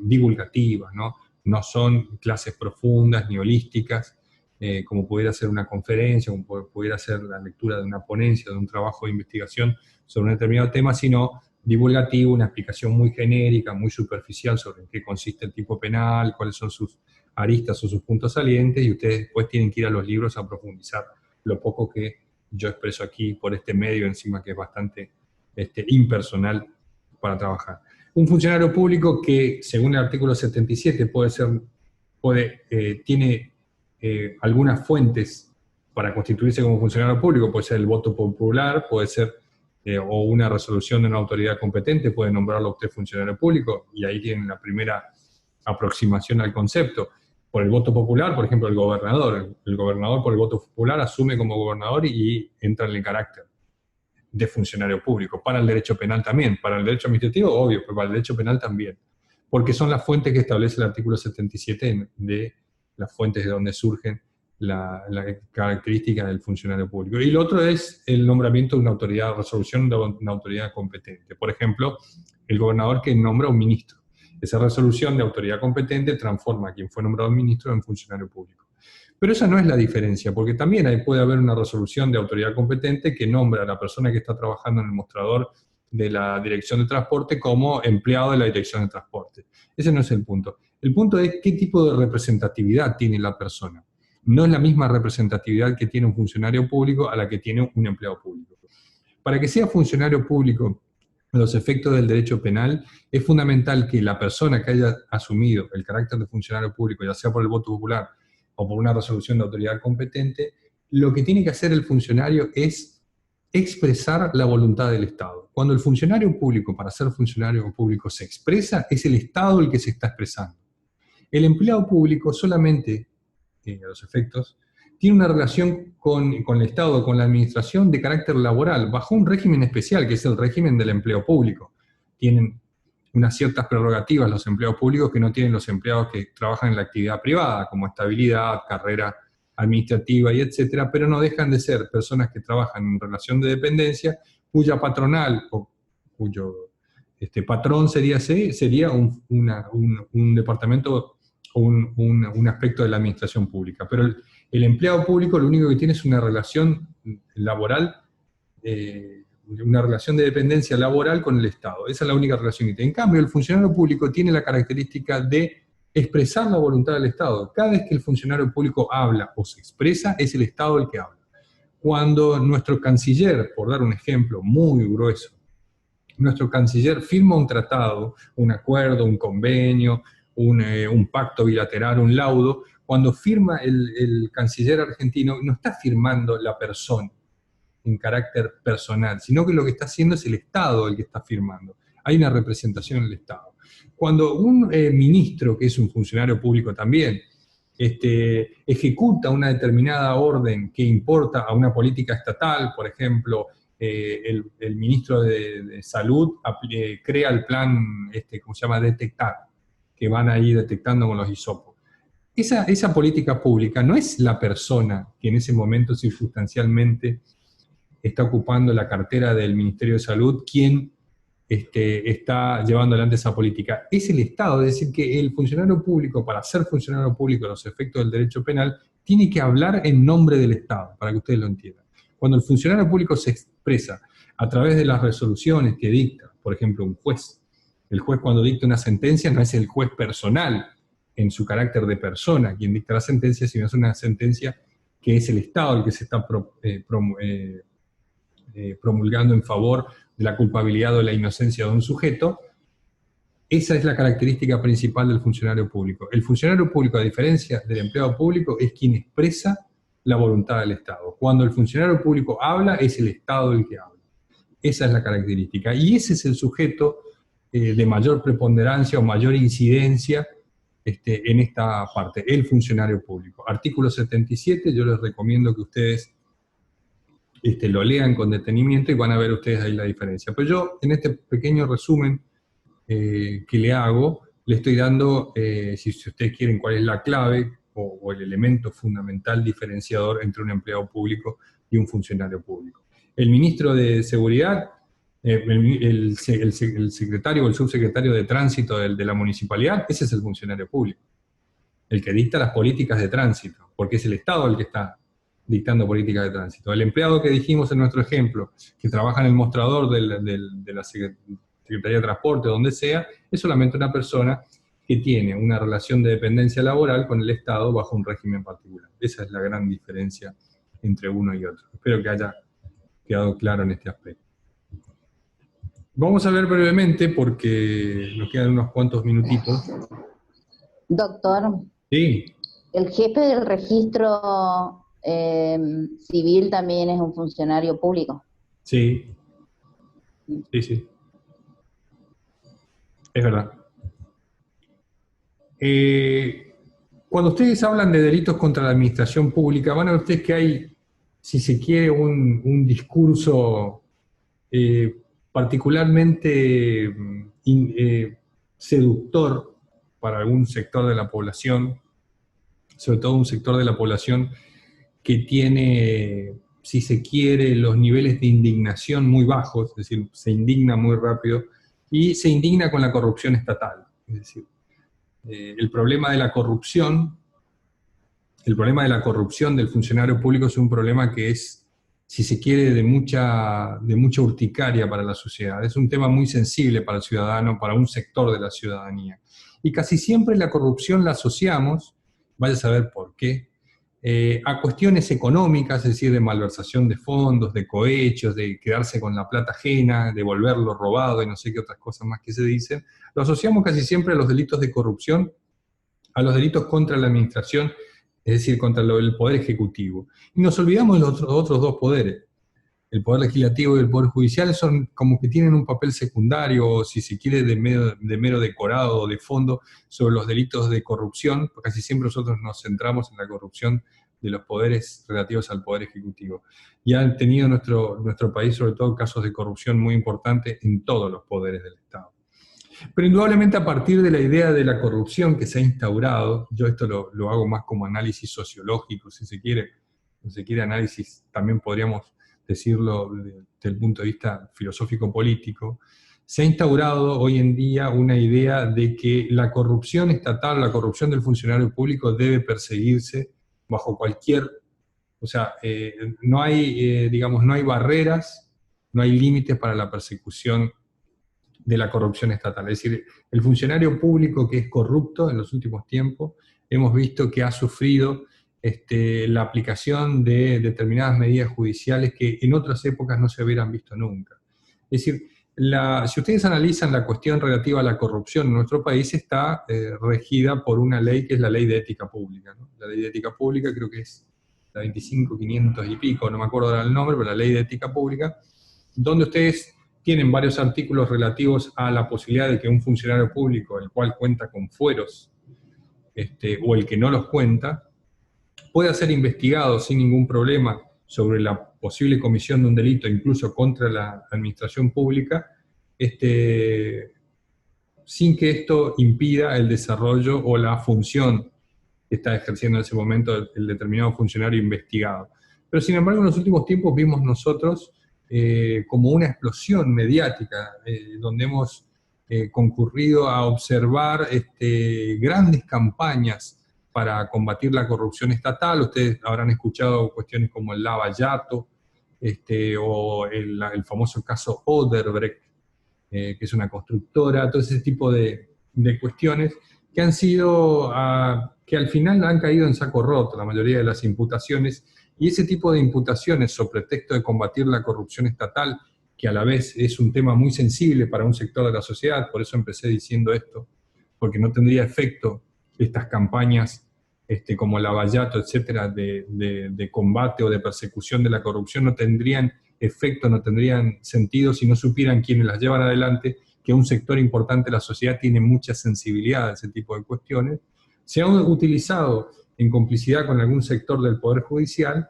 divulgativas, ¿no? No son clases profundas ni holísticas, como pudiera ser una conferencia, como pudiera ser la lectura de una ponencia, de un trabajo de investigación sobre un determinado tema, sino divulgativo, una explicación muy genérica, muy superficial sobre en qué consiste el tipo penal, cuáles son sus aristas o sus puntos salientes, y ustedes después tienen que ir a los libros a profundizar lo poco que yo expreso aquí por este medio, encima que es bastante impersonal para trabajar. Un funcionario público que, según el artículo 77, tiene algunas fuentes para constituirse como funcionario público, puede ser el voto popular, puede ser o una resolución de una autoridad competente, puede nombrarlo a usted funcionario público, y ahí tienen la primera aproximación al concepto. Por el voto popular, por ejemplo, el gobernador. El gobernador, por el voto popular, asume como gobernador y entra en el carácter de funcionario público. Para el derecho penal también, para el derecho administrativo, obvio, pero para el derecho penal también. Porque son las fuentes que establece el artículo 77 de las fuentes de donde surgen la característica del funcionario público. Y lo otro es el nombramiento de una autoridad, resolución de una autoridad competente. Por ejemplo, el gobernador que nombra un ministro. Esa resolución de autoridad competente transforma a quien fue nombrado ministro en funcionario público. Pero esa no es la diferencia, porque también ahí puede haber una resolución de autoridad competente que nombra a la persona que está trabajando en el mostrador de la dirección de transporte como empleado de la dirección de transporte. Ese no es el punto. El punto es qué tipo de representatividad tiene la persona. No es la misma representatividad que tiene un funcionario público a la que tiene un empleado público. Para que sea funcionario público, a los efectos del derecho penal, es fundamental que la persona que haya asumido el carácter de funcionario público, ya sea por el voto popular o por una resolución de autoridad competente, lo que tiene que hacer el funcionario es expresar la voluntad del Estado. Cuando el funcionario público, para ser funcionario público, se expresa, es el Estado el que se está expresando. El empleado público solamente, a los efectos, tiene una relación con el Estado, con la administración de carácter laboral, bajo un régimen especial, que es el régimen del empleo público. Tienen unas ciertas prerrogativas los empleados públicos que no tienen los empleados que trabajan en la actividad privada, como estabilidad, carrera administrativa y etcétera, pero no dejan de ser personas que trabajan en relación de dependencia, cuya patronal o cuyo patrón sería un departamento o un aspecto de la administración pública. Pero el empleado público lo único que tiene es una relación laboral, una relación de dependencia laboral con el Estado. Esa es la única relación que tiene. En cambio, el funcionario público tiene la característica de expresar la voluntad del Estado. Cada vez que el funcionario público habla o se expresa, es el Estado el que habla. Cuando nuestro canciller, por dar un ejemplo muy grueso, nuestro canciller firma un tratado, un acuerdo, un convenio, un pacto bilateral, un laudo, cuando firma el canciller argentino, no está firmando la persona en carácter personal, sino que lo que está haciendo es el Estado el que está firmando. Hay una representación del Estado. Cuando un ministro, que es un funcionario público también, ejecuta una determinada orden que importa a una política estatal, por ejemplo, el ministro de Salud crea el plan, ¿cómo se llama?, detectar, que van a ir detectando con los hisopos. Esa política pública no es la persona que en ese momento circunstancialmente está ocupando la cartera del Ministerio de Salud quien está llevando adelante esa política. Es el Estado, es decir, que el funcionario público, para ser funcionario público a los efectos del derecho penal, tiene que hablar en nombre del Estado, para que ustedes lo entiendan. Cuando el funcionario público se expresa a través de las resoluciones que dicta, por ejemplo, un juez, El juez cuando dicta una sentencia no es el juez personal, en su carácter de persona, quien dicta la sentencia, sino es una sentencia que es el Estado el que se está promulgando en favor de la culpabilidad o de la inocencia de un sujeto. Esa es la característica principal del funcionario público. El funcionario público, a diferencia del empleado público, es quien expresa la voluntad del Estado. Cuando el funcionario público habla, es el Estado el que habla. Esa es la característica. Y ese es el sujeto de mayor preponderancia o mayor incidencia en esta parte, el funcionario público. Artículo 77, yo les recomiendo que ustedes lo lean con detenimiento y van a ver ustedes ahí la diferencia. Pero yo, en este pequeño resumen que le hago, le estoy dando, si ustedes quieren, cuál es la clave o el elemento fundamental diferenciador entre un empleado público y un funcionario público. El ministro de Seguridad, el secretario o el subsecretario de Tránsito de la municipalidad, ese es el funcionario público, el que dicta las políticas de tránsito, porque es el Estado el que está dictando políticas de tránsito. El empleado que dijimos en nuestro ejemplo, que trabaja en el mostrador de la Secretaría de Transporte, donde sea, es solamente una persona que tiene una relación de dependencia laboral con el Estado bajo un régimen particular. Esa es la gran diferencia entre uno y otro. Espero que haya quedado claro en este aspecto. Vamos a ver brevemente, porque nos quedan unos cuantos minutitos. Doctor, Sí, el jefe del registro civil también es un funcionario público. sí, sí. Es verdad. Cuando ustedes hablan de delitos contra la administración pública, van a ver ustedes que hay, si se quiere, un discurso particularmente seductor para algún sector de la población, sobre todo un sector de la población que tiene, si se quiere, los niveles de indignación muy bajos, es decir, se indigna muy rápido, y se indigna con la corrupción estatal. Es decir, el problema de la corrupción del funcionario público es un problema que es, si se quiere, de mucha urticaria para la sociedad. Es un tema muy sensible para el ciudadano, para un sector de la ciudadanía. Y casi siempre la corrupción la asociamos, vaya a saber por qué, a cuestiones económicas, es decir, de malversación de fondos, de cohechos, de quedarse con la plata ajena, de volverlo robado y no sé qué otras cosas más que se dicen. Lo asociamos casi siempre a los delitos de corrupción, a los delitos contra la administración, es decir, contra el poder ejecutivo. Y nos olvidamos de los otros dos poderes. El poder legislativo y el poder judicial son como que tienen un papel secundario, o si se quiere, de mero decorado o de fondo sobre los delitos de corrupción, porque casi siempre nosotros nos centramos en la corrupción de los poderes relativos al poder ejecutivo. Y han tenido nuestro país, sobre todo, casos de corrupción muy importantes en todos los poderes del Estado. Pero indudablemente, a partir de la idea de la corrupción que se ha instaurado, yo esto lo hago más como análisis sociológico, si se quiere análisis, también podríamos decirlo desde el punto de vista filosófico-político, se ha instaurado hoy en día una idea de que la corrupción estatal, la corrupción del funcionario público debe perseguirse bajo cualquier, o sea, no hay barreras, no hay límites para la persecución de la corrupción estatal. Es decir, el funcionario público que es corrupto en los últimos tiempos, hemos visto que ha sufrido la aplicación de determinadas medidas judiciales que en otras épocas no se hubieran visto nunca. Es decir, si ustedes analizan la cuestión relativa a la corrupción en nuestro país, está regida por una ley que es la Ley de Ética Pública, ¿no? La Ley de Ética Pública creo que es la 25.500 y pico, no me acuerdo ahora el nombre, pero la Ley de Ética Pública, donde ustedes tienen varios artículos relativos a la posibilidad de que un funcionario público, el cual cuenta con fueros, o el que no los cuenta, pueda ser investigado sin ningún problema sobre la posible comisión de un delito, incluso contra la administración pública, sin que esto impida el desarrollo o la función que está ejerciendo en ese momento el determinado funcionario investigado. Pero sin embargo, en los últimos tiempos vimos nosotros como una explosión mediática, donde hemos concurrido a observar grandes campañas para combatir la corrupción estatal. Ustedes habrán escuchado cuestiones como el Lava Jato, o el famoso caso Odebrecht, que es una constructora, todo ese tipo de cuestiones que han sido, que al final han caído en saco roto la mayoría de las imputaciones, y ese tipo de imputaciones sobre pretexto de combatir la corrupción estatal, que a la vez es un tema muy sensible para un sector de la sociedad, por eso empecé diciendo esto, porque no tendría efecto estas campañas como Lavallato, etcétera, de combate o de persecución de la corrupción, no tendrían efecto, no tendrían sentido si no supieran quienes las llevan adelante, que un sector importante de la sociedad tiene mucha sensibilidad a ese tipo de cuestiones. Se han utilizado en complicidad con algún sector del Poder Judicial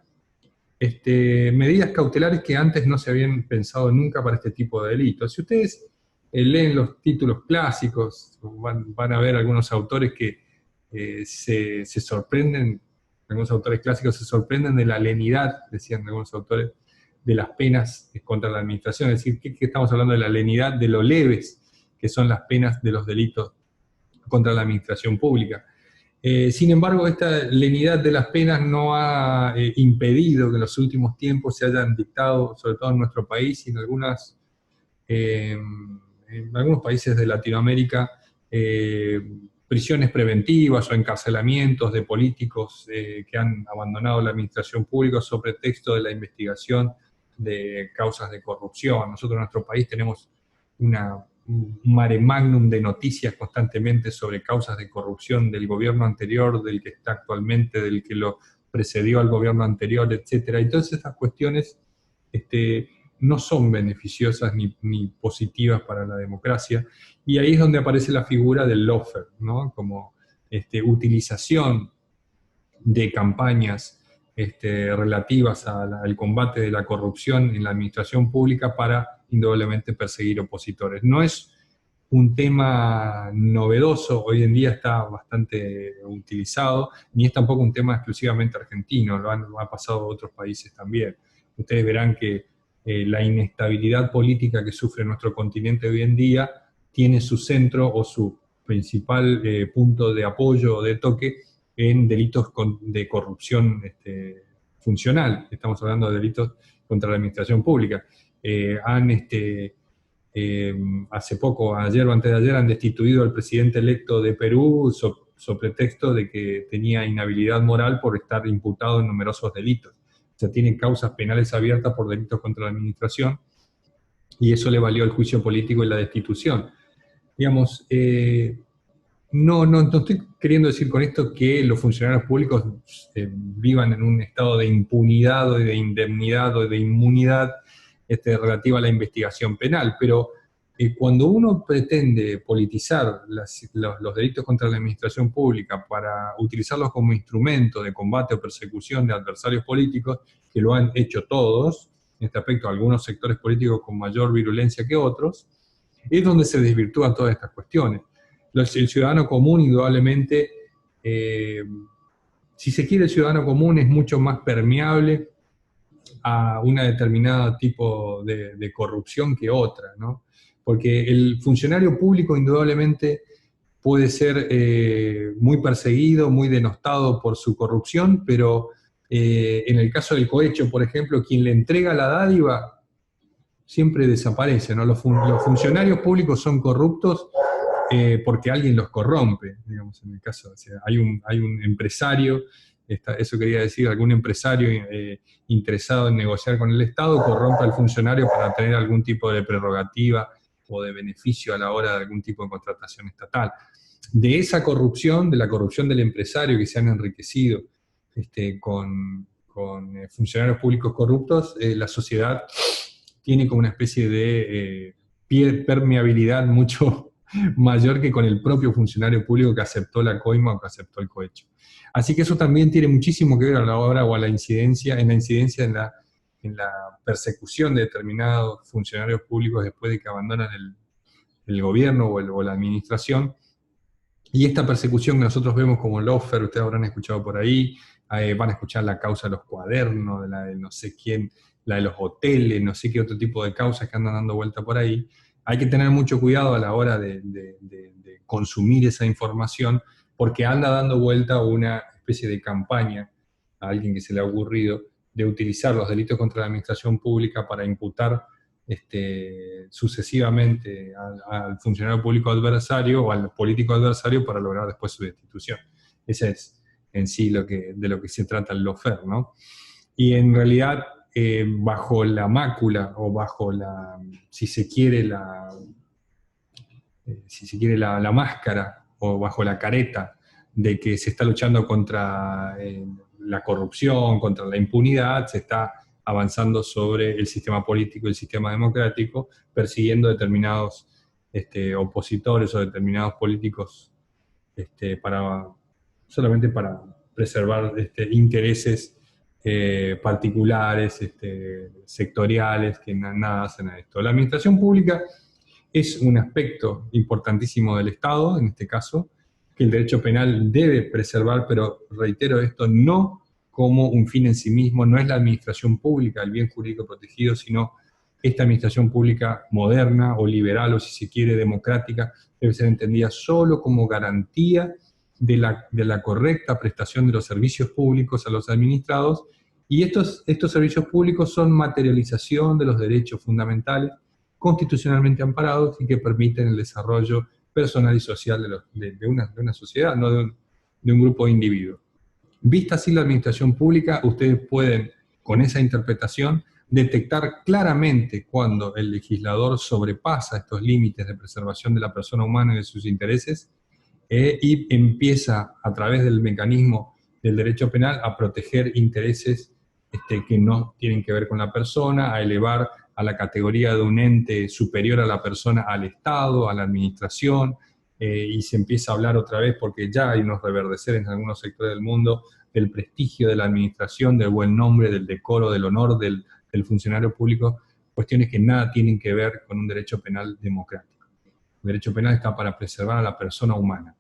medidas cautelares que antes no se habían pensado nunca para este tipo de delitos. Si ustedes leen los títulos clásicos, van a ver algunos autores que se sorprenden, algunos autores clásicos se sorprenden de la lenidad, decían algunos autores, de las penas contra la administración. Es decir, que estamos hablando de la lenidad, de lo leves que son las penas de los delitos contra la administración pública. Sin embargo, esta lenidad de las penas no ha impedido que en los últimos tiempos se hayan dictado, sobre todo en nuestro país y en algunos países de Latinoamérica, prisiones preventivas o encarcelamientos de políticos que han abandonado la administración pública sobre pretexto de la investigación de causas de corrupción. Nosotros en nuestro país tenemos un mare magnum de noticias constantemente sobre causas de corrupción del gobierno anterior, del que está actualmente, del que lo precedió al gobierno anterior, etcétera. Y todas estas cuestiones no son beneficiosas ni positivas para la democracia. Y ahí es donde aparece la figura del lawfare, ¿no? Como utilización de campañas relativas al combate de la corrupción en la administración pública para indudablemente perseguir opositores. No es un tema novedoso, hoy en día está bastante utilizado, ni es tampoco un tema exclusivamente argentino, lo ha pasado a otros países también. Ustedes verán que la inestabilidad política que sufre nuestro continente hoy en día tiene su centro o su principal punto de apoyo o de toque en delitos de corrupción funcional. Estamos hablando de delitos contra la administración pública. Hace poco, ayer o antes de ayer, han destituido al presidente electo de Perú sobre pretexto de que tenía inhabilidad moral por estar imputado en numerosos delitos. O sea, tienen causas penales abiertas por delitos contra la administración, y eso le valió el juicio político y la destitución. Digamos, no estoy queriendo decir con esto que los funcionarios públicos vivan en un estado de impunidad o de indemnidad o de inmunidad relativa a la investigación penal, pero cuando uno pretende politizar los delitos contra la administración pública para utilizarlos como instrumento de combate o persecución de adversarios políticos, que lo han hecho todos, en este aspecto algunos sectores políticos con mayor virulencia que otros, es donde se desvirtúan todas estas cuestiones. El ciudadano común, indudablemente, si se quiere, el ciudadano común es mucho más permeable a una determinada tipo de corrupción que otra, ¿no? Porque el funcionario público indudablemente puede ser muy perseguido, muy denostado por su corrupción, pero en el caso del cohecho, por ejemplo, quien le entrega la dádiva siempre desaparece, ¿no? Los funcionarios públicos son corruptos porque alguien los corrompe, digamos, en el caso, o sea, hay un empresario, eso quería decir, algún empresario interesado en negociar con el Estado corrompe al funcionario para tener algún tipo de prerrogativa o de beneficio a la hora de algún tipo de contratación estatal. De esa corrupción, de la corrupción del empresario que se han enriquecido con funcionarios públicos corruptos, la sociedad tiene como una especie de permeabilidad mucho mayor que con el propio funcionario público que aceptó la coima o que aceptó el cohecho. Así que eso también tiene muchísimo que ver a la hora o a la incidencia en la persecución de determinados funcionarios públicos después de que abandonan el gobierno o la administración. Y esta persecución que nosotros vemos como lawfare, ustedes habrán escuchado por ahí, van a escuchar la causa de los cuadernos, la de no sé quién, la de los hoteles, no sé qué otro tipo de causas que andan dando vuelta por ahí. Hay que tener mucho cuidado a la hora de consumir esa información, porque anda dando vuelta una especie de campaña a alguien que se le ha ocurrido de utilizar los delitos contra la administración pública para imputar sucesivamente al funcionario público adversario o al político adversario para lograr después su destitución. Ese es en sí de lo que se trata el lawfare, ¿no? Y en realidad, bajo la mácula o bajo si se quiere, la máscara o bajo la careta de que se está luchando contra la corrupción, contra la impunidad, se está avanzando sobre el sistema político y el sistema democrático, persiguiendo determinados opositores o determinados políticos solamente para preservar intereses particulares, sectoriales, que nada hacen a esto. La administración pública es un aspecto importantísimo del Estado, en este caso, que el derecho penal debe preservar, pero reitero esto, no como un fin en sí mismo, no es la administración pública, el bien jurídico protegido, sino esta administración pública moderna o liberal, o si se quiere democrática, debe ser entendida solo como garantía de la correcta prestación de los servicios públicos a los administrados, y estos servicios públicos son materialización de los derechos fundamentales constitucionalmente amparados y que permiten el desarrollo personal y social de una sociedad, no de un grupo de individuos. Vista así la administración pública, ustedes pueden, con esa interpretación, detectar claramente cuando el legislador sobrepasa estos límites de preservación de la persona humana y de sus intereses, y empieza, a través del mecanismo del derecho penal, a proteger intereses que no tienen que ver con la persona, a elevar a la categoría de un ente superior a la persona al Estado, a la administración, y se empieza a hablar otra vez, porque ya hay unos reverdeceres en algunos sectores del mundo, del prestigio de la administración, del buen nombre, del decoro, del honor del funcionario público, cuestiones que nada tienen que ver con un derecho penal democrático. El derecho penal está para preservar a la persona humana.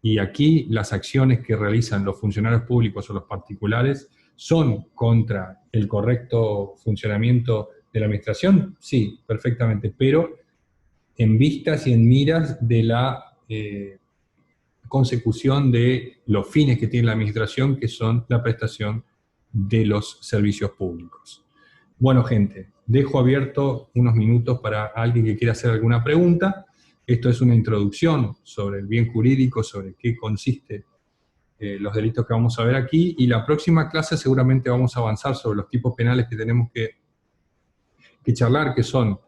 Y aquí las acciones que realizan los funcionarios públicos o los particulares son contra el correcto funcionamiento de la administración, sí, perfectamente, pero en vistas y en miras de la consecución de los fines que tiene la administración, que son la prestación de los servicios públicos. Bueno, gente, dejo abierto unos minutos para alguien que quiera hacer alguna pregunta. Esto es una introducción sobre el bien jurídico, sobre qué consiste los delitos que vamos a ver aquí, y la próxima clase seguramente vamos a avanzar sobre los tipos penales que tenemos que charlar, que son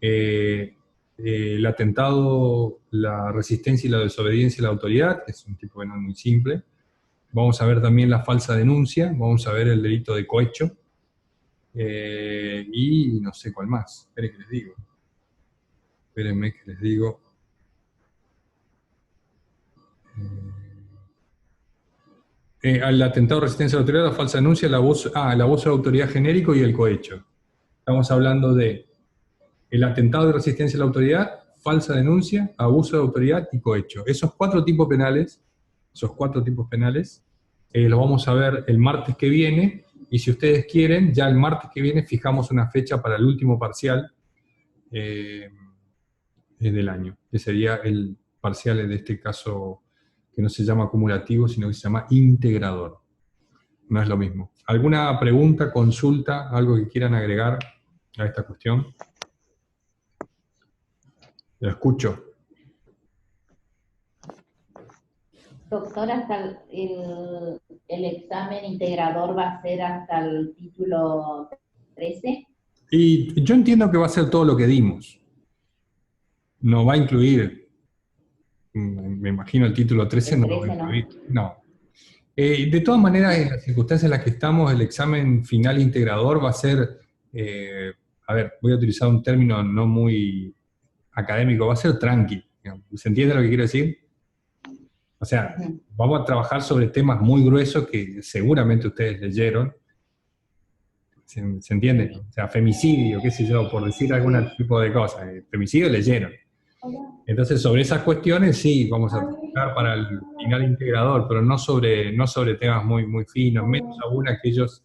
el atentado, la resistencia y la desobediencia a la autoridad, que es un tipo penal muy simple. Vamos a ver también la falsa denuncia, vamos a ver el delito de cohecho, y no sé cuál más. Espérenme que les digo. Al atentado de resistencia a la autoridad, la falsa denuncia, el abuso de autoridad genérico y el cohecho. Estamos hablando de el atentado de resistencia a la autoridad, falsa denuncia, abuso de autoridad y cohecho. Esos cuatro tipos penales, los vamos a ver el martes que viene, y si ustedes quieren, ya el martes que viene fijamos una fecha para el último parcial del año, que sería el parcial en este caso que no se llama acumulativo, sino que se llama integrador. No es lo mismo. ¿Alguna pregunta, consulta, algo que quieran agregar a esta cuestión? Lo escucho. Doctor, hasta el examen integrador va a ser hasta el título 13. Y yo entiendo que va a ser todo lo que dimos. No va a incluir, me imagino el título 13 no lo va a incluir. No. De todas maneras, en las circunstancias en las que estamos, el examen final integrador va a ser, voy a utilizar un término no muy académico, va a ser tranqui. ¿Se entiende lo que quiero decir? O sea, vamos a trabajar sobre temas muy gruesos que seguramente ustedes leyeron. ¿Se entiende? O sea, femicidio, qué sé yo, por decir algún tipo de cosas. Femicidio leyeron. Entonces, sobre esas cuestiones sí, vamos a trabajar para el final integrador, pero no sobre temas muy, muy finos, menos aún aquellos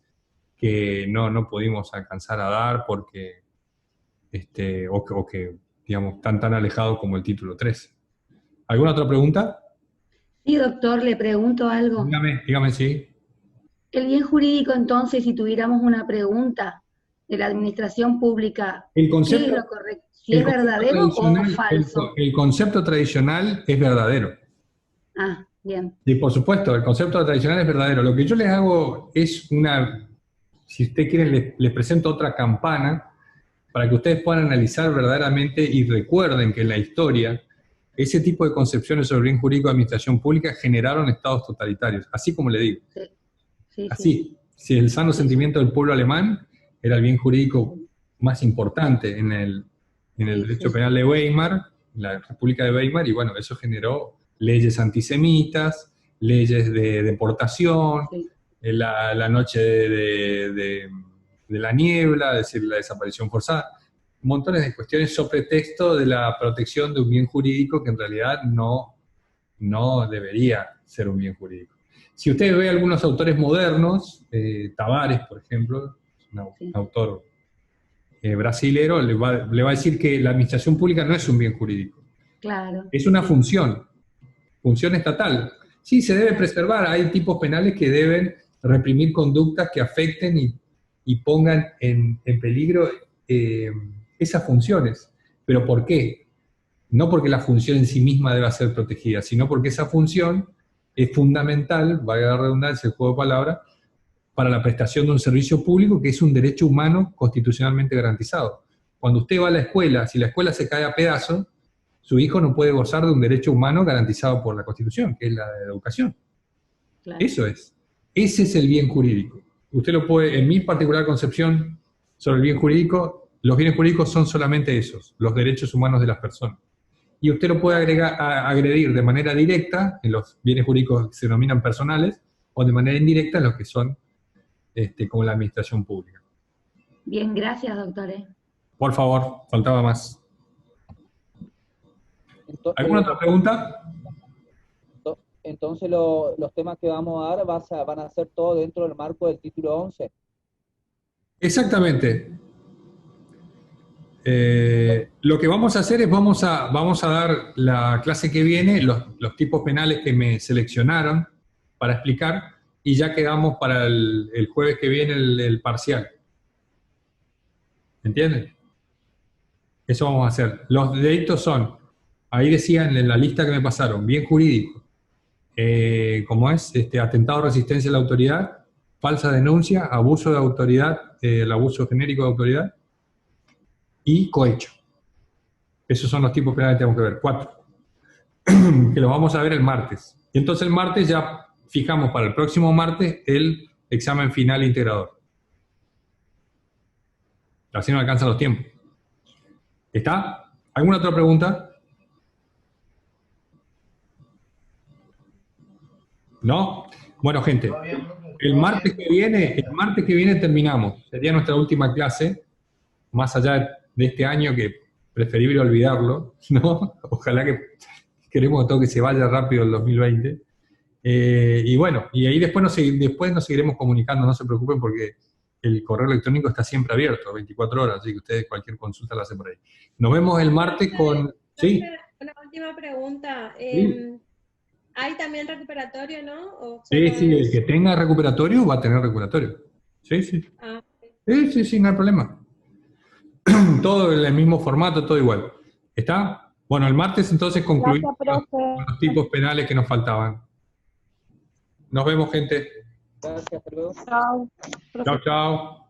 que no pudimos alcanzar a dar porque, o que, digamos, están tan alejados como el título 13. ¿Alguna otra pregunta? Sí, doctor, le pregunto algo. Dígame, sí. El bien jurídico, entonces, si tuviéramos una pregunta, de la administración pública, El ¿qué es concepto, lo correcto? ¿Si el es concepto verdadero o tradicional- falso? el concepto tradicional es verdadero. Ah, bien. Y por supuesto, el concepto tradicional es verdadero. Lo que yo les hago es si usted quiere, les presento otra campana para que ustedes puedan analizar verdaderamente y recuerden que en la historia ese tipo de concepciones sobre el bien jurídico de administración pública generaron estados totalitarios, así como le digo. Sí, sí. Así, si el sano sentimiento del pueblo alemán era el bien jurídico más importante en el derecho penal de Weimar, la República de Weimar, y bueno, eso generó leyes antisemitas, leyes de deportación, Sí. la noche de la niebla, es decir, la desaparición forzada, montones de cuestiones sobre texto de la protección de un bien jurídico que en realidad no debería ser un bien jurídico. Si usted ve algunos autores modernos, Tavares, por ejemplo, un autor brasilero, le va a decir que la administración pública no es un bien jurídico. Claro. Es una función estatal. Sí, se debe preservar, hay tipos penales que deben reprimir conductas que afecten y pongan en peligro esas funciones. ¿Pero por qué? No porque la función en sí misma deba ser protegida, sino porque esa función es fundamental, valga la redundancia, el juego de palabras, para la prestación de un servicio público que es un derecho humano constitucionalmente garantizado. Cuando usted va a la escuela, si la escuela se cae a pedazos, su hijo no puede gozar de un derecho humano garantizado por la Constitución, que es la de educación. Claro. Eso es. Ese es el bien jurídico. Usted lo puede, en mi particular concepción sobre el bien jurídico, los bienes jurídicos son solamente esos, los derechos humanos de las personas. Y usted lo puede agredir de manera directa en los bienes jurídicos que se denominan personales, o de manera indirecta en los que son como la administración pública. Bien, gracias, doctor. Por favor, faltaba más. ¿Alguna otra pregunta? Entonces los temas que vamos a dar van a ser todos dentro del marco del título 11. Exactamente. Lo que vamos a hacer es vamos a dar la clase que viene, los tipos penales que me seleccionaron para explicar, y ya quedamos para el jueves que viene el parcial. ¿Entienden? Eso vamos a hacer. Los delitos son, ahí decían en la lista que me pasaron, bien jurídico, como es atentado a resistencia a la autoridad, falsa denuncia, abuso de autoridad, el abuso genérico de autoridad, y cohecho. Esos son los tipos penales que tenemos que ver, 4, que los vamos a ver el martes. Y entonces el martes ya fijamos para el próximo martes el examen final integrador. Así no alcanzan los tiempos. ¿Está? ¿Alguna otra pregunta? ¿No? Bueno, gente, el martes que viene terminamos. Sería nuestra última clase, más allá de este año, que preferible olvidarlo, ¿no? Ojalá que queremos todo que se vaya rápido el 2020. Y bueno, y ahí después nos seguiremos comunicando, no se preocupen porque el correo electrónico está siempre abierto, 24 horas, así que ustedes cualquier consulta la hacen por ahí. Nos vemos el martes con... ¿Sí? Una última pregunta. Sí. ¿Hay también recuperatorio, no? ¿O Sí, solo sí, es- el que tenga recuperatorio va a tener recuperatorio. Sí, sí. Ah, Sí, no hay problema. Todo en el mismo formato, todo igual. ¿Está? Bueno, el martes entonces concluimos Gracias, con profe. los tipos penales que nos faltaban. Nos vemos, gente. Gracias, hasta luego. Chao. Profe. Chao, chao.